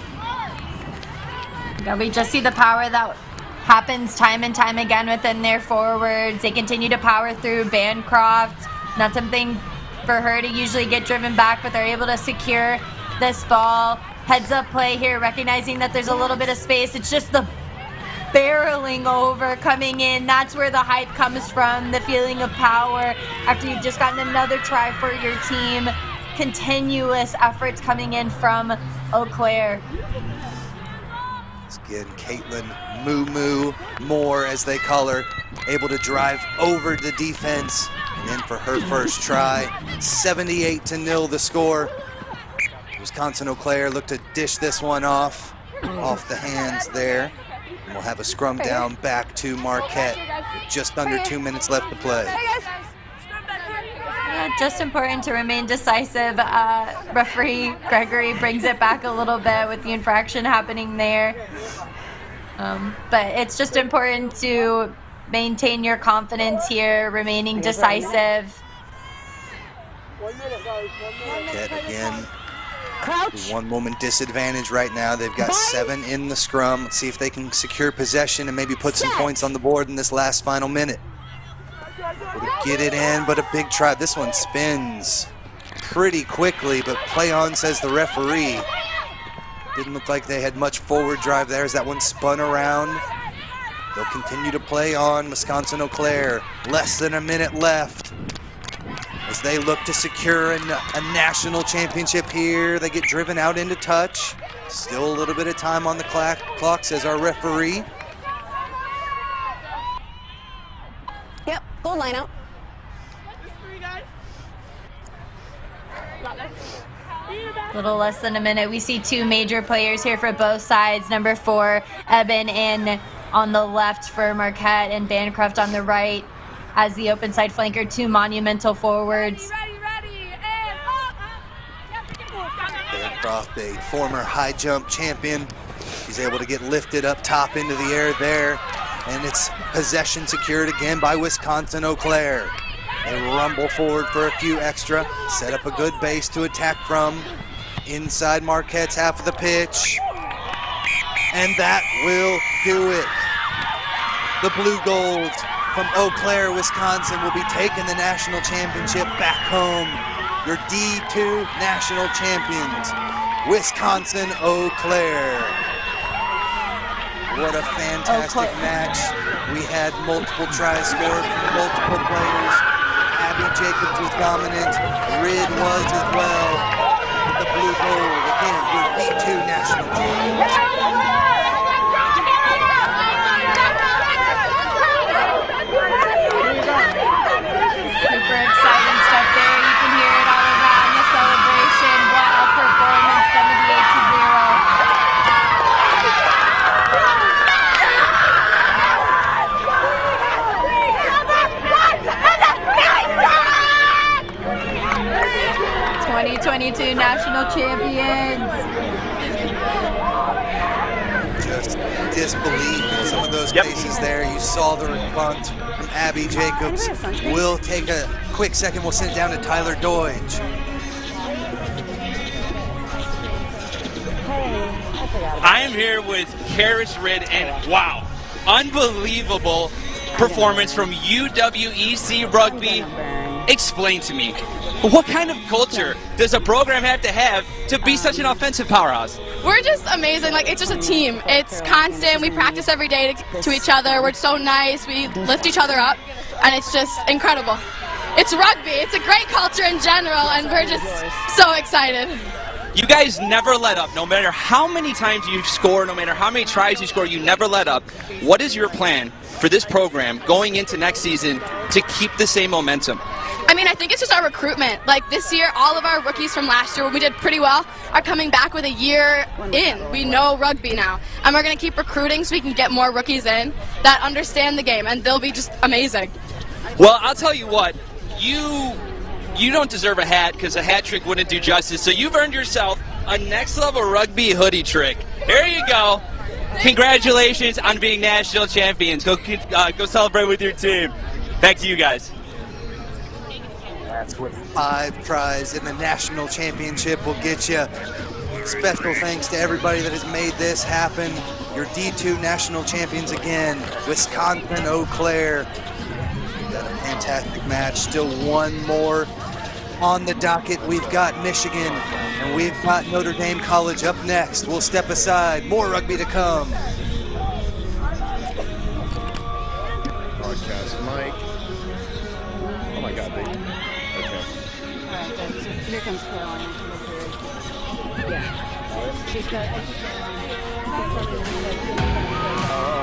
Yeah, we just see the power that happens time and time again within their forwards. They continue to power through. Bancroft, not something for her to usually get driven back, but they're able to secure this ball. Heads up play here, recognizing that there's a little bit of space. It's just the barreling over coming in. That's where the hype comes from, the feeling of power after you've just gotten another try for your team. continuous efforts coming in from Eau Claire. Again, Caitlin Moo Moo Moore, as they call her, able to drive over the defense and in for her first try. 78-0 the score. Wisconsin Eau Claire looked to dish this one off the hands there. And we'll have a scrum down back to Marquette. Just under 2 minutes left to play. Yeah, just important to remain decisive. Referee Gregory brings it back a little bit with the infraction happening there. But it's just important to maintain your confidence here, remaining decisive. Marquette again. 1 moment disadvantage right now. They've got 7 in the scrum. Let's see if they can secure possession and maybe put some points on the board in this last final minute. Get it in, but a big try. This one spins pretty quickly, but play on, says the referee. Didn't look like they had much forward drive there as that one spun around. They'll continue to play on. Wisconsin Eau Claire, less than a minute left as they look to secure a national championship here. They get driven out into touch. Still a little bit of time on the clock, says our referee. Yep, goal line out. Little less than a minute. We see 2 major players here for both sides. Number 4, Eben in on the left for Marquette, and Bancroft on the right as the open side flanker. 2 monumental forwards. Bancroft, a former high jump champion. He's able to get lifted up top into the air there. And it's possession secured again by Wisconsin Eau Claire. They rumble forward for a few extra, set up a good base to attack from inside Marquette's half of the pitch. And that will do it. The Blue Golds from Eau Claire, Wisconsin will be taking the national championship back home. Your D2 national champions, Wisconsin Eau Claire. What a fantastic match. We had multiple tries scored from multiple players. Abby Jacobs was dominant. Rid was as well. With the Blue Gold, again, your D2 national champions. Super exciting stuff there. You can hear it all around the celebration. What a performance, 78-0. 2022 national champions. Just disbelief in some of those faces there. You saw the response from Abby Jacobs. We'll take a quick second. We'll send it down to Tyler Deutsch. I am here with Karis Rid, and wow, unbelievable performance from UWEC Rugby. Explain to me, what kind of culture does a program have to be such an offensive powerhouse? We're just amazing. Like, it's just a team. It's constant. We practice every day to each other. We're so nice. We lift each other up, and it's just incredible. It's rugby. It's a great culture in general, and we're just so excited. You guys never let up. No matter how many times you score, no matter how many tries you score, you never let up. What is your plan for this program going into next season to keep the same momentum? I mean, I think it's just our recruitment. Like, this year, all of our rookies from last year, when we did pretty well, are coming back with a year in. We know rugby now. And we're going to keep recruiting so we can get more rookies in that understand the game, and they'll be just amazing. Well, I'll tell you what, you don't deserve a hat because a hat trick wouldn't do justice. So you've earned yourself a next level rugby hoodie trick. Here you go. Congratulations on being national champions. Go celebrate with your team. Back to you guys. That's what 5 tries in the national championship will get you. Special thanks to everybody that has made this happen. Your D2 national champions again, Wisconsin Eau Claire. Got a fantastic match. Still one more on the docket. We've got Michigan and we've got Notre Dame College up next. We'll step aside. More rugby to come. Broadcast mic. Oh my God, okay. Here comes Caroline. Yeah. She's got. Oh,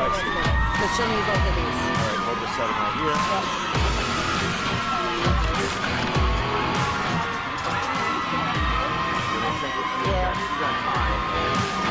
I see. But she'll need both of these. All right, we'll just set them right here. Yeah. You're on time.